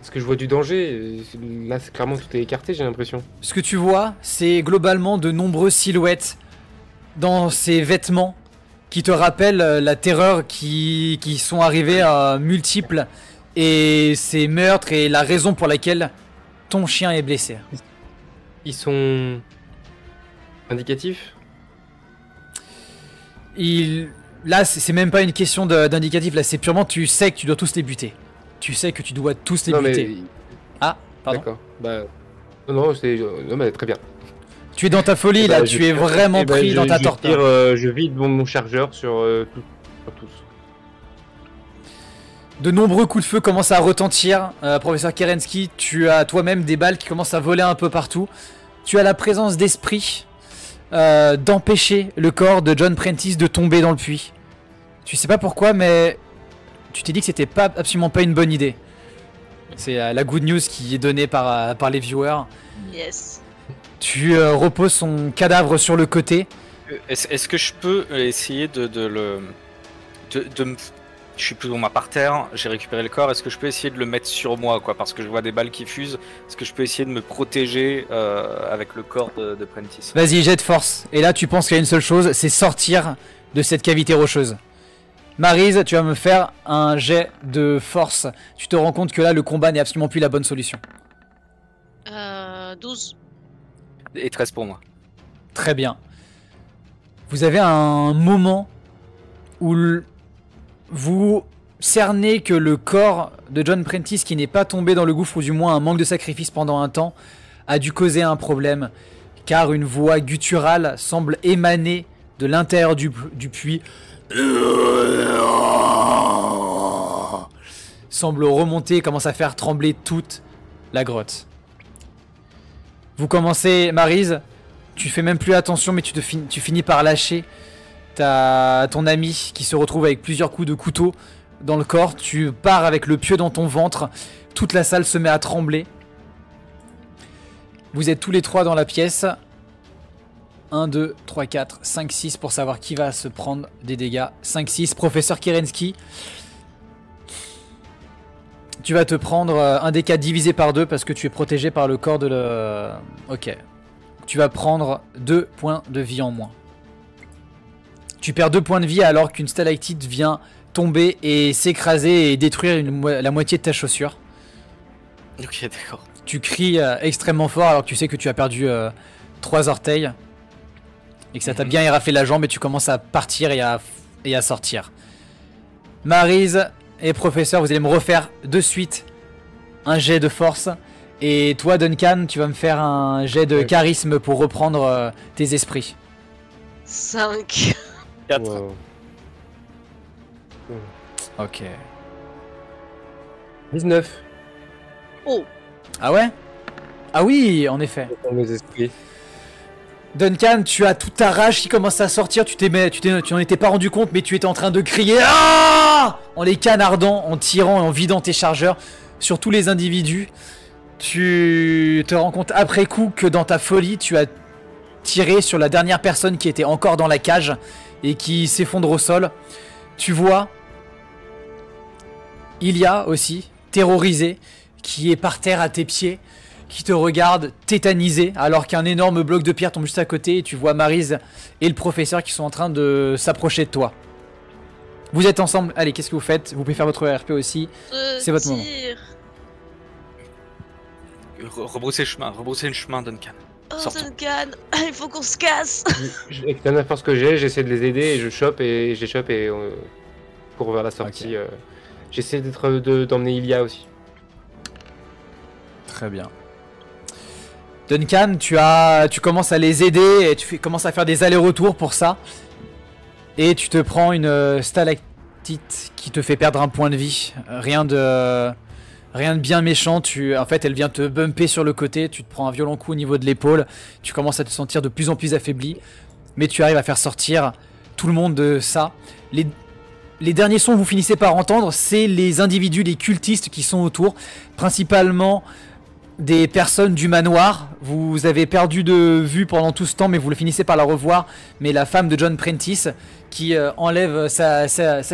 que je vois du danger? Là, clairement, tout est écarté, j'ai l'impression. Ce que tu vois, c'est globalement de nombreuses silhouettes dans ces vêtements qui te rappellent la terreur qui sont arrivées à multiples et ces meurtres et la raison pour laquelle ton chien est blessé. Ils sont indicatifs? Là, c'est même pas une question d'indicatif, là c'est purement tu sais que tu dois tous les buter. Tu sais que tu dois tous les buter. Ah, pardon. D'accord. Non, mais très bien. Tu es dans ta folie là, tu es vraiment pris dans ta torpeur. Je vide mon chargeur sur tous. De nombreux coups de feu commencent à retentir. Professeur Kerensky, tu as toi-même des balles qui commencent à voler un peu partout. Tu as la présence d'esprit d'empêcher le corps de John Prentice de tomber dans le puits. Tu sais pas pourquoi, mais tu t'es dit que c'était absolument pas une bonne idée. C'est la good news qui est donnée par les viewers. Yes. Tu reposes son cadavre sur le côté. Est-ce que je peux essayer je suis plus ou moins par terre, j'ai récupéré le corps, est-ce que je peux essayer de le mettre sur moi, quoi, parce que je vois des balles qui fusent, est-ce que je peux essayer de me protéger avec le corps de Prentice? Vas-y, jet de force. Et là, tu penses qu'il y a une seule chose, c'est sortir de cette cavité rocheuse. Maryse, tu vas me faire un jet de force. Tu te rends compte que là, le combat n'est absolument plus la bonne solution. 12. Et 13 pour moi. Très bien. Vous avez un moment où vous cernez que le corps de John Prentice, qui n'est pas tombé dans le gouffre, ou du moins un manque de sacrifice pendant un temps, a dû causer un problème, car une voix gutturale semble émaner de l'intérieur du puits. semble remonter et commence à faire trembler toute la grotte. Vous commencez, Maryse, tu fais même plus attention, mais tu finis par lâcher ton ami qui se retrouve avec plusieurs coups de couteau dans le corps. Tu pars avec le pieu dans ton ventre. Toute la salle se met à trembler. Vous êtes tous les trois dans la pièce. 1, 2, 3, 4, 5, 6 pour savoir qui va se prendre des dégâts. 5, 6. Professeur Kerensky, tu vas te prendre un des 4 divisé par 2 parce que tu es protégé par le corps de le... Ok. Tu vas prendre 2 points de vie en moins. Tu perds 2 points de vie alors qu'une stalactite vient tomber et s'écraser et détruire la moitié de ta chaussure. Ok, d'accord. Tu cries extrêmement fort alors que tu sais que tu as perdu 3 orteils. Et que ça t'a bien éraflé la jambe et tu commences à partir et à sortir. Maryse et professeur, vous allez me refaire de suite un jet de force. Et toi, Duncan, tu vas me faire un jet de charisme pour reprendre tes esprits. 5. 4. Wow. Ok. 19. Oh. Ah ouais? Ah oui, en effet. Dans mes esprits. Duncan, tu as toute ta rage qui commence à sortir, tu n'en étais pas rendu compte, mais tu étais en train de crier ah en les canardant, en tirant et en vidant tes chargeurs sur tous les individus. Tu te rends compte après coup que dans ta folie, tu as tiré sur la dernière personne qui était encore dans la cage et qui s'effondre au sol. Tu vois Ilia aussi, terrorisé, qui est par terre à tes pieds, qui te regarde tétanisé alors qu'un énorme bloc de pierre tombe juste à côté et tu vois Maryse et le professeur qui sont en train de s'approcher de toi. Vous êtes ensemble, allez, qu'est-ce que vous faites? Vous pouvez faire votre RP aussi, c'est votre moment. Rebrousser le chemin, Duncan. Oh Sortons. Duncan, il faut qu'on se casse. Avec la force que j'ai, j'essaie de les aider et je les chope et cours vers la sortie. Ok. J'essaie d'emmener Ilia aussi. Très bien. Duncan, tu commences à les aider et commences à faire des allers-retours pour ça. Et tu te prends une stalactite qui te fait perdre un point de vie. Rien de bien méchant. En fait, elle vient te bumper sur le côté. Tu te prends un violent coup au niveau de l'épaule. Tu commences à te sentir de plus en plus affaibli. Mais tu arrives à faire sortir tout le monde de ça. Les derniers sons que vous finissez par entendre, c'est les individus, les cultistes qui sont autour. Principalement des personnes du manoir. Vous avez perdu de vue pendant tout ce temps, mais vous le finissez par la revoir. Mais la femme de John Prentice qui enlève sa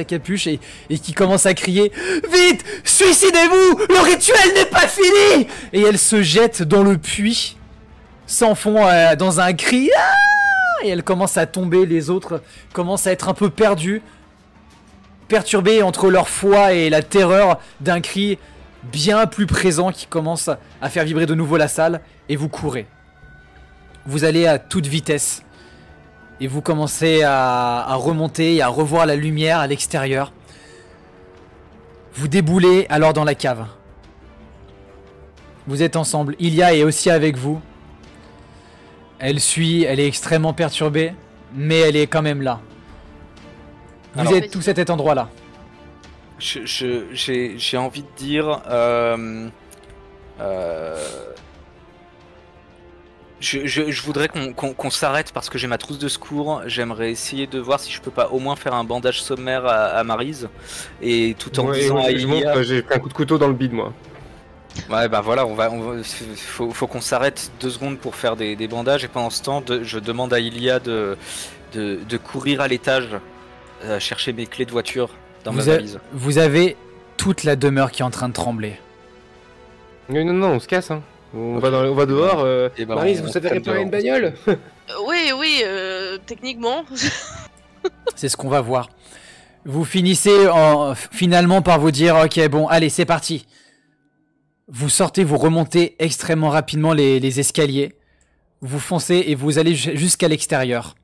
capuche et qui commence à crier « Vite, suicidez-vous, le rituel n'est pas fini !» Et elle se jette dans le puits, s'enfond dans un cri « Et elle commence à tomber, les autres commencent à être un peu perdus, perturbés entre leur foi et la terreur d'un cri bien plus présent qui commence à faire vibrer de nouveau la salle, et vous courez. Vous allez à toute vitesse et vous commencez à remonter et à revoir la lumière à l'extérieur. Vous déboulez alors dans la cave. Vous êtes ensemble. Ilia est aussi avec vous. Elle est extrêmement perturbée, mais elle est quand même là. Vous Alors, êtes tous à cet endroit-là. J'ai envie de dire... Je voudrais qu'on s'arrête parce que j'ai ma trousse de secours. J'aimerais essayer de voir si je peux pas au moins faire un bandage sommaire à Maryse. Et tout en disant à Ilia... J'ai pris un coup de couteau dans le bide, moi. Ouais, bah voilà, faut qu'on s'arrête 2 secondes pour faire des bandages. Et pendant ce temps, je demande à Ilia de courir à l'étage, chercher mes clés de voiture dans ma valise. Vous avez toute la demeure qui est en train de trembler. Non, on se casse, hein. On va dehors. Et ben, Maryse, on vous savez traîne réparer une dehors. bagnole? Oui, techniquement. C'est ce qu'on va voir. Vous finissez finalement par vous dire ok, bon, allez, c'est parti. Vous sortez, vous remontez extrêmement rapidement les escaliers. Vous foncez et vous allez jusqu'à l'extérieur.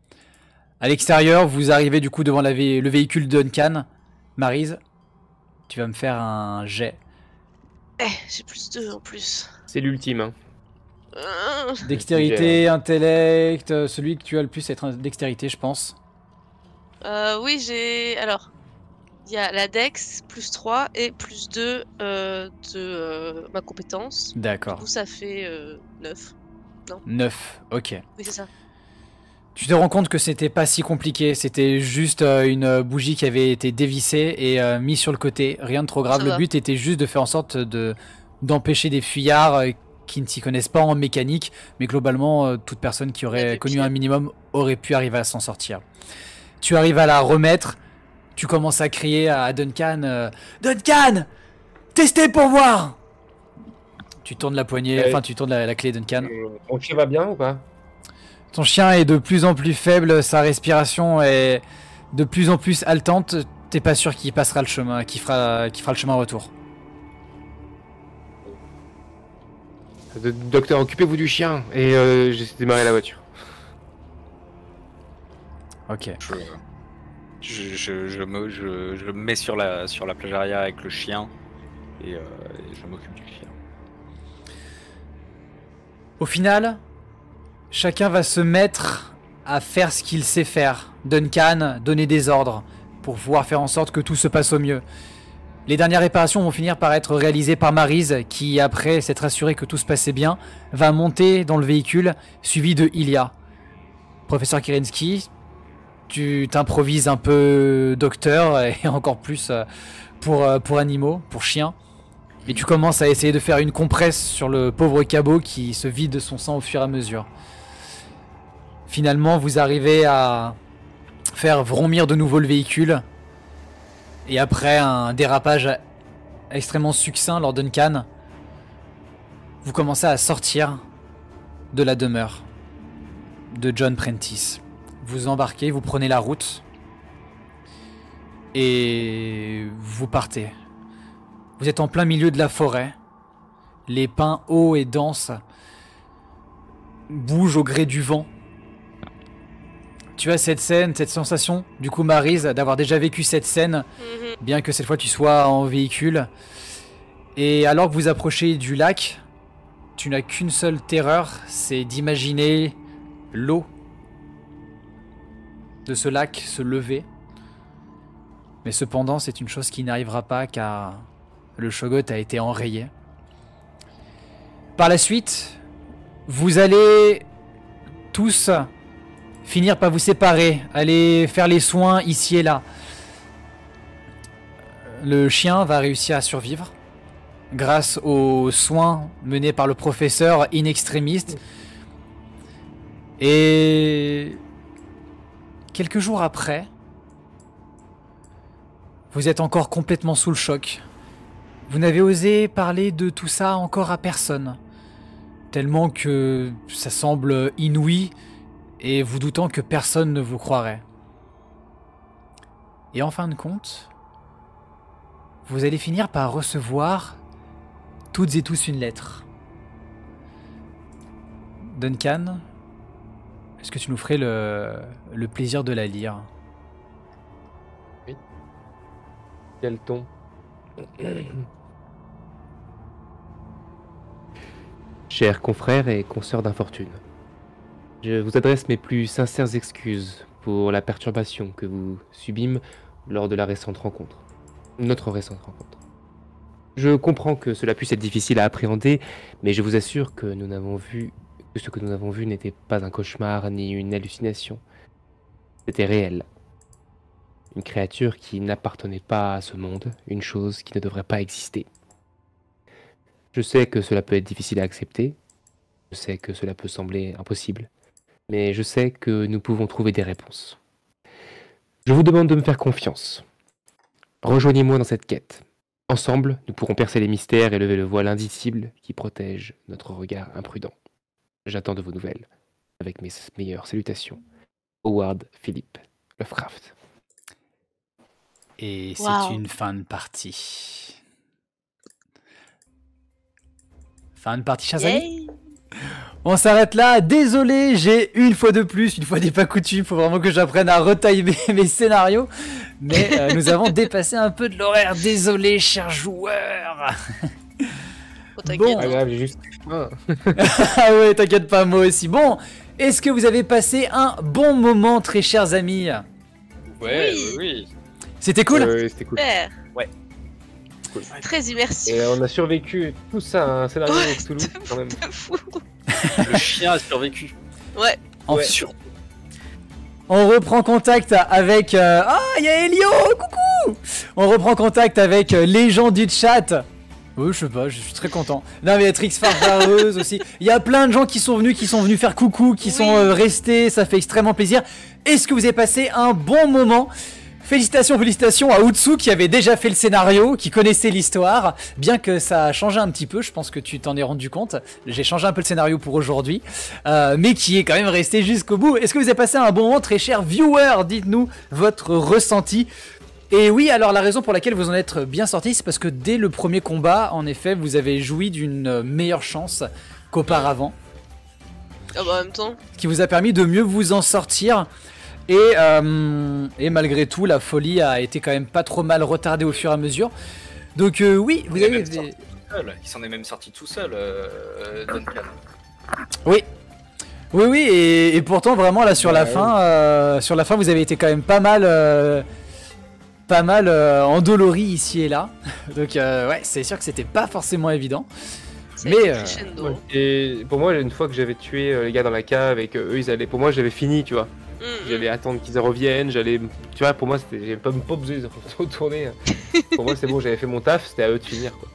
À l'extérieur, vous arrivez du coup devant le véhicule de Duncan. Maryse, tu vas me faire un jet. J'ai plus 2 en plus. C'est l'ultime, hein. Dextérité, intellect, celui que tu as le plus, c'est être dextérité, je pense. Oui, j'ai... Alors... Il y a la Dex, plus 3 et plus 2 de ma compétence. Du D'accord. coup, ça fait 9. 9, ok. Oui, c'est ça. Tu te rends compte que c'était pas si compliqué, c'était juste une bougie qui avait été dévissée et mise sur le côté, rien de trop grave. Ça Le va. but était juste de faire en sorte d'empêcher des fuyards qui ne s'y connaissent pas en mécanique, mais globalement, toute personne qui aurait Mettre connu le pied. un minimum aurait pu arriver à s'en sortir. Tu arrives à la remettre, tu commences à crier à Duncan Duncan, testez pour voir. Tu tournes la poignée, enfin tu tournes la clé, Duncan. Mon chien va bien ou pas? Ton chien est de plus en plus faible, sa respiration est de plus en plus haletante. T'es pas sûr qu'il passera le chemin, qu'il fera le chemin retour. Docteur, occupez-vous du chien. Et j'essaie de démarrer la voiture. Ok. Je me mets sur la plage arrière avec le chien et je m'occupe du chien. Au final, chacun va se mettre à faire ce qu'il sait faire. Duncan, donner des ordres pour pouvoir faire en sorte que tout se passe au mieux. Les dernières réparations vont finir par être réalisées par Maryse, qui, après s'être assurée que tout se passait bien, va monter dans le véhicule, suivi de Ilya. Professeur Kerensky, tu t'improvises un peu docteur, et encore plus pour animaux, pour chiens. Et tu commences à essayer de faire une compresse sur le pauvre cabot qui se vide de son sang au fur et à mesure. Finalement, vous arrivez à faire vrombir de nouveau le véhicule. Et après un dérapage extrêmement succinct lors Duncan, vous commencez à sortir de la demeure de John Prentice. Vous embarquez, vous prenez la route et vous partez. Vous êtes en plein milieu de la forêt. Les pins hauts et denses bougent au gré du vent. Tu as cette scène, cette sensation, du coup Maryse, d'avoir déjà vécu cette scène, bien que cette fois tu sois en véhicule. Et alors que vous approchez du lac, tu n'as qu'une seule terreur, c'est d'imaginer l'eau de ce lac se lever. Mais cependant, c'est une chose qui n'arrivera pas car le Shoggoth a été enrayé. Par la suite, vous allez tous finir par vous séparer, aller faire les soins ici et là. Le chien va réussir à survivre grâce aux soins menés par le professeur in extremis. Et quelques jours après, vous êtes encore complètement sous le choc. Vous n'avez osé parler de tout ça encore à personne, tellement que ça semble inouï et vous doutant que personne ne vous croirait. Et en fin de compte, vous allez finir par recevoir toutes et tous une lettre. Duncan, est-ce que tu nous ferais le plaisir de la lire ? Quel ton? Chers confrères et consoeurs d'infortune, je vous adresse mes plus sincères excuses pour la perturbation que vous subîmes lors de la récente rencontre. Notre récente rencontre. Je comprends que cela puisse être difficile à appréhender, mais je vous assure que ce que nous avons vu n'était pas un cauchemar ni une hallucination. C'était réel. Une créature qui n'appartenait pas à ce monde, une chose qui ne devrait pas exister. Je sais que cela peut être difficile à accepter, je sais que cela peut sembler impossible, mais je sais que nous pouvons trouver des réponses. Je vous demande de me faire confiance. Rejoignez-moi dans cette quête. Ensemble, nous pourrons percer les mystères et lever le voile indicible qui protège notre regard imprudent. J'attends de vos nouvelles. Avec mes meilleures salutations. Howard Philip Lovecraft. Et c'est Wow. une fin de partie. Fin de partie, chers amis. Yay. On s'arrête là. Désolé, j'ai une fois de plus, une fois n'est pas coutume, faut vraiment que j'apprenne à retimer mes scénarios. Mais nous avons dépassé un peu de l'horaire. Désolé, chers joueurs. Oh, t'inquiète, Bon. hein. grave, j'ai juste... Ah ouais, t'inquiète pas, moi aussi. Bon, est-ce que vous avez passé un bon moment, très chers amis ? Ouais, Oui. oui. C'était cool. C'était cool. Super. Ouais. Cool. Très immersif. Et on a survécu tout ça à un scénario Ouais, de Cthulhu quand même. De fou. Le chien a survécu. Ouais. Ouais. On reprend contact avec... Ah, il y a Elio, coucou. On reprend contact avec les gens du chat. Oui, je sais pas, je suis très content. Non, mais il y a Trix Farfareuse aussi. Il y a plein de gens qui sont venus faire coucou, qui sont restés. Ça fait extrêmement plaisir. Est-ce que vous avez passé un bon moment ? Félicitations à Utsu qui avait déjà fait le scénario, qui connaissait l'histoire, bien que ça a changé un petit peu, je pense que tu t'en es rendu compte. J'ai changé un peu le scénario pour aujourd'hui, mais qui est quand même resté jusqu'au bout. Est-ce que vous avez passé un bon moment, très chers viewers ? Dites-nous votre ressenti. Et oui, alors la raison pour laquelle vous en êtes bien sortis, c'est parce que dès le premier combat, en effet, vous avez joui d'une meilleure chance qu'auparavant. Ah bah en même temps. Ce qui vous a permis de mieux vous en sortir. Et malgré tout, la folie a été quand même pas trop mal retardée au fur et à mesure. Donc oui, vous avez... Il s'en est même sorti tout seul, Duncan. Oui, et pourtant vraiment là sur la fin, vous avez été quand même pas mal endolori ici et là. Donc ouais, c'est sûr que c'était pas forcément évident. Mais et pour moi, une fois que j'avais tué les gars dans la cave et que eux ils allaient, pour moi j'avais fini, tu vois. J'allais attendre qu'ils reviennent, tu vois, pour moi j'avais pas besoin de retourner. Pour moi c'est bon, j'avais fait mon taf, c'était à eux de finir quoi.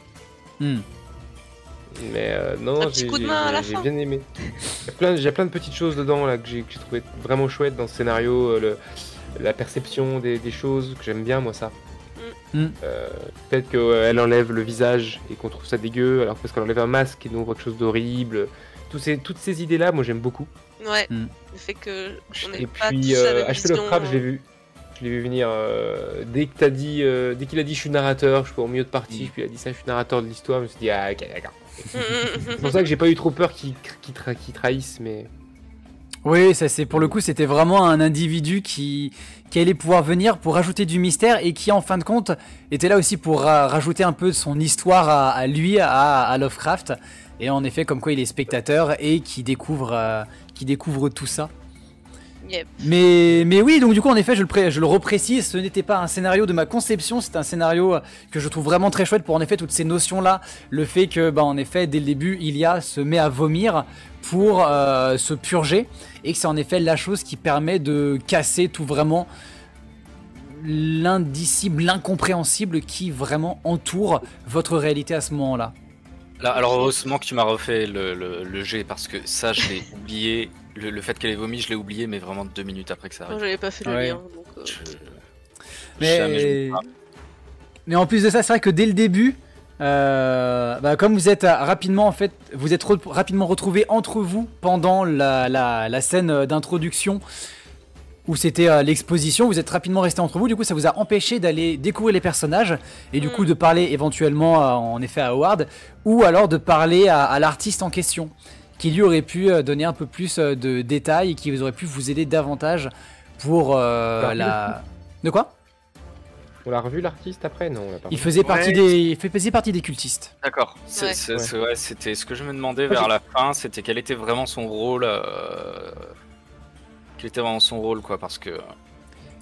Mais non, j'ai bien aimé. J'ai plein de petites choses dedans là que j'ai trouvé vraiment chouette dans ce scénario, la perception des choses que j'aime bien moi ça. Peut-être qu'elle enlève le visage et qu'on trouve ça dégueu, alors parce qu'elle enlève un masque et nous on voit quelque chose d'horrible. Toutes ces idées là, moi j'aime beaucoup. Ouais, le fait que on et pas puis tous la même HP Lovecraft, je l'ai vu venir dès qu'il a dit je suis narrateur, je suis au milieu de partie, puis il a dit ça, je suis narrateur de l'histoire, je me suis dit ah ok d'accord. C'est pour ça que j'ai pas eu trop peur qu'il trahisse, mais... Oui, ça c'est pour le coup, c'était vraiment un individu qui allait pouvoir venir pour rajouter du mystère et qui en fin de compte était là aussi pour rajouter un peu de son histoire à lui, à Lovecraft. Et en effet, comme quoi il est spectateur et qui découvre tout ça. Yep. Mais oui, donc du coup en effet je le reprécise, ce n'était pas un scénario de ma conception, c'est un scénario que je trouve vraiment très chouette pour en effet toutes ces notions là, le fait que en effet dès le début Ilia se met à vomir pour se purger et que c'est en effet la chose qui permet de casser tout vraiment l'indicible, l'incompréhensible qui vraiment entoure votre réalité à ce moment là. Alors heureusement que tu m'as refait le jet parce que ça je l'ai oublié. Le fait qu'elle ait vomi, je l'ai oublié, mais vraiment 2 minutes après que ça arrive. J'avais pas fait le lien, donc... Mais en plus de ça, c'est vrai que dès le début, comme vous êtes rapidement rapidement retrouvés entre vous pendant la scène d'introduction où c'était l'exposition, vous êtes rapidement restés entre vous, du coup ça vous a empêché d'aller découvrir les personnages et du coup de parler éventuellement en effet à Howard ou alors de parler à l'artiste en question, qui lui aurait pu donner un peu plus de détails et qui aurait pu vous aider davantage pour De quoi ? On l'a revu l'artiste après ? Non, on l'a pas. Il faisait partie des cultistes. D'accord. C'était ce que je me demandais vers la fin, c'était quel était vraiment son rôle. Quel était vraiment son rôle, quoi, parce que...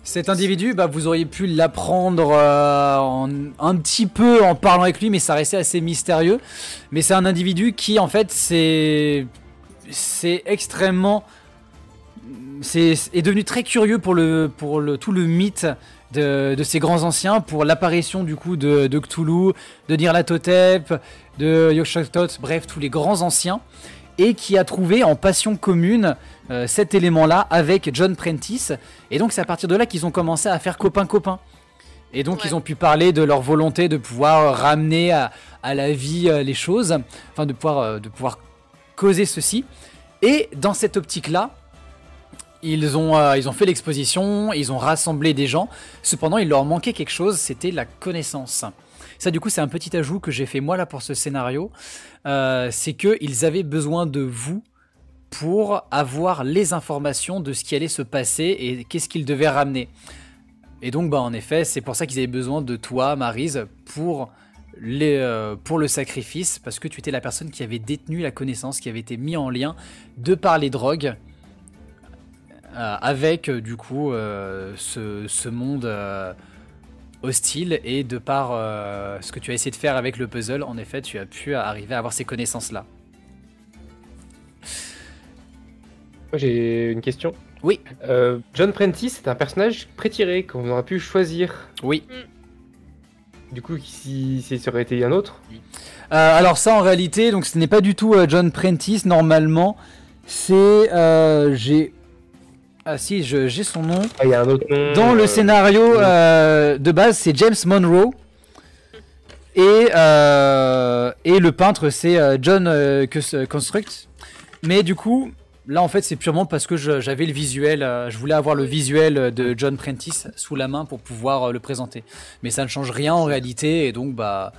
Cet individu, vous auriez pu l'apprendre un petit peu en parlant avec lui, mais ça restait assez mystérieux. Mais c'est un individu qui, en fait, est devenu très curieux pour tout le mythe de ces grands anciens, pour l'apparition du coup de Cthulhu, de Nyarlathotep, de Yog-Sothoth, bref, tous les grands anciens, et qui a trouvé en passion commune cet élément-là avec John Prentice. Et donc c'est à partir de là qu'ils ont commencé à faire copain-copain. Et donc ils ont pu parler de leur volonté de pouvoir ramener à la vie les choses, enfin de pouvoir causer ceci. Et dans cette optique-là, ils ont fait l'exposition, ils ont rassemblé des gens. Cependant, il leur manquait quelque chose, c'était la connaissance. Ça, du coup, c'est un petit ajout que j'ai fait moi là pour ce scénario. C'est qu'ils avaient besoin de vous pour avoir les informations de ce qui allait se passer et qu'est-ce qu'ils devaient ramener. Et donc, en effet, c'est pour ça qu'ils avaient besoin de toi, Maryse, pour le sacrifice, parce que tu étais la personne qui avait détenu la connaissance, qui avait été mis en lien de par les drogues avec du coup ce monde hostile, et de par ce que tu as essayé de faire avec le puzzle, en effet, tu as pu arriver à avoir ces connaissances-là. Moi, j'ai une question. Oui. John Prentice, c'est un personnage pré-tiré qu'on aurait pu choisir. Oui. Du coup, si ça aurait été un autre. Alors ça, en réalité, donc ce n'est pas du tout John Prentice, normalement. C'est... Ah si, j'ai son nom. Ah, il y a un autre nom. Dans le scénario de base, c'est James Monroe. Et le peintre, c'est John Construct. Mais du coup, là en fait, c'est purement parce que j'avais le visuel. Je voulais avoir le visuel de John Prentice sous la main pour pouvoir le présenter. Mais ça ne change rien en réalité. Et donc, bah...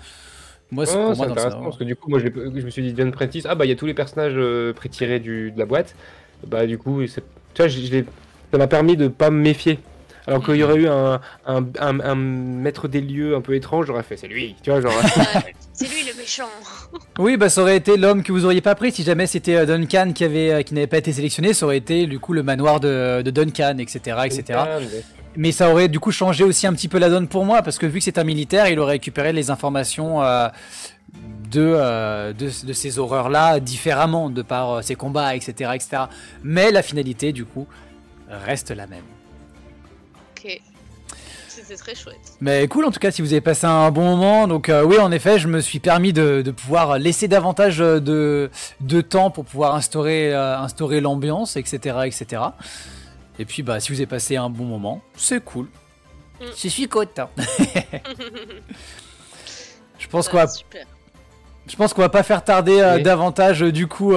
Moi, c'est pour moi dans le intéressant scénario. parce que du coup, moi, je me suis dit John Prentice. Ah bah, il y a tous les personnages pré-tirés de la boîte. Bah, du coup, tu vois, ça m'a permis de pas me méfier. Alors qu'il y aurait eu un maître des lieux un peu étrange, j'aurais fait c'est lui, tu vois, genre. C'est lui le méchant. Oui, bah ça aurait été l'homme que vous auriez pas pris si jamais c'était Duncan qui n'avait pas été sélectionné. Ça aurait été du coup le manoir de Duncan, etc., etc. Mais ça aurait du coup changé aussi un petit peu la donne pour moi parce que vu que c'est un militaire, il aurait récupéré les informations de ces horreurs-là différemment de par ses combats, etc., etc. Mais la finalité du coup reste la même. Ok. C'était très chouette. Mais cool en tout cas si vous avez passé un bon moment. Donc oui, en effet, je me suis permis de pouvoir laisser davantage de temps pour pouvoir instaurer l'ambiance, etc., etc. Et puis bah si vous avez passé un bon moment, c'est cool. Je suis content. Je pense qu'on va... Super. Je pense qu'on va pas faire tarder davantage du coup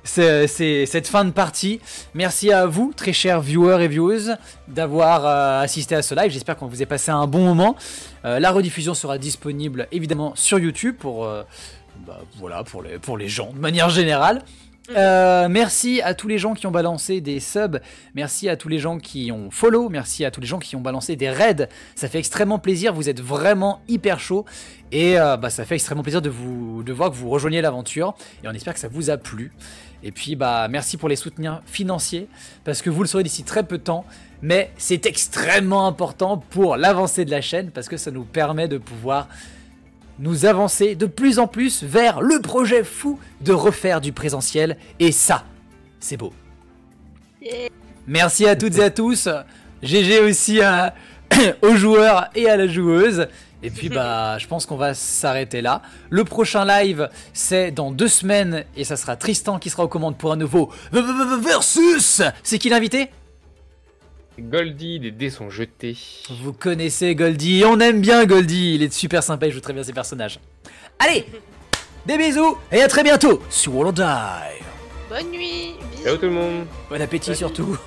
cette fin de partie. Merci à vous, très chers viewers et viewers, d'avoir assisté à ce live. J'espère qu'on vous ait passé un bon moment. La rediffusion sera disponible évidemment sur YouTube pour les gens de manière générale. Merci à tous les gens qui ont balancé des subs, merci à tous les gens qui ont follow, merci à tous les gens qui ont balancé des raids, ça fait extrêmement plaisir, vous êtes vraiment hyper chaud et ça fait extrêmement plaisir de voir que vous rejoignez l'aventure et on espère que ça vous a plu. Et puis merci pour les soutiens financiers parce que vous le saurez d'ici très peu de temps, mais c'est extrêmement important pour l'avancée de la chaîne parce que ça nous permet de pouvoir nous avancer de plus en plus vers le projet fou de refaire du présentiel. Et ça, c'est beau. Yeah. Merci à toutes et à tous. GG aussi aux joueurs et à la joueuse. Et puis je pense qu'on va s'arrêter là. Le prochain live, c'est dans 2 semaines. Et ça sera Tristan qui sera aux commandes pour un nouveau versus. C'est qui l'invité ? Goldie, des dés sont jetés. Vous connaissez Goldie, on aime bien Goldie, il est super sympa, il joue très bien ses personnages. Allez, des bisous et à très bientôt sur Wall of Die. Bonne nuit. Bisous. Ciao tout le monde. Bon appétit surtout.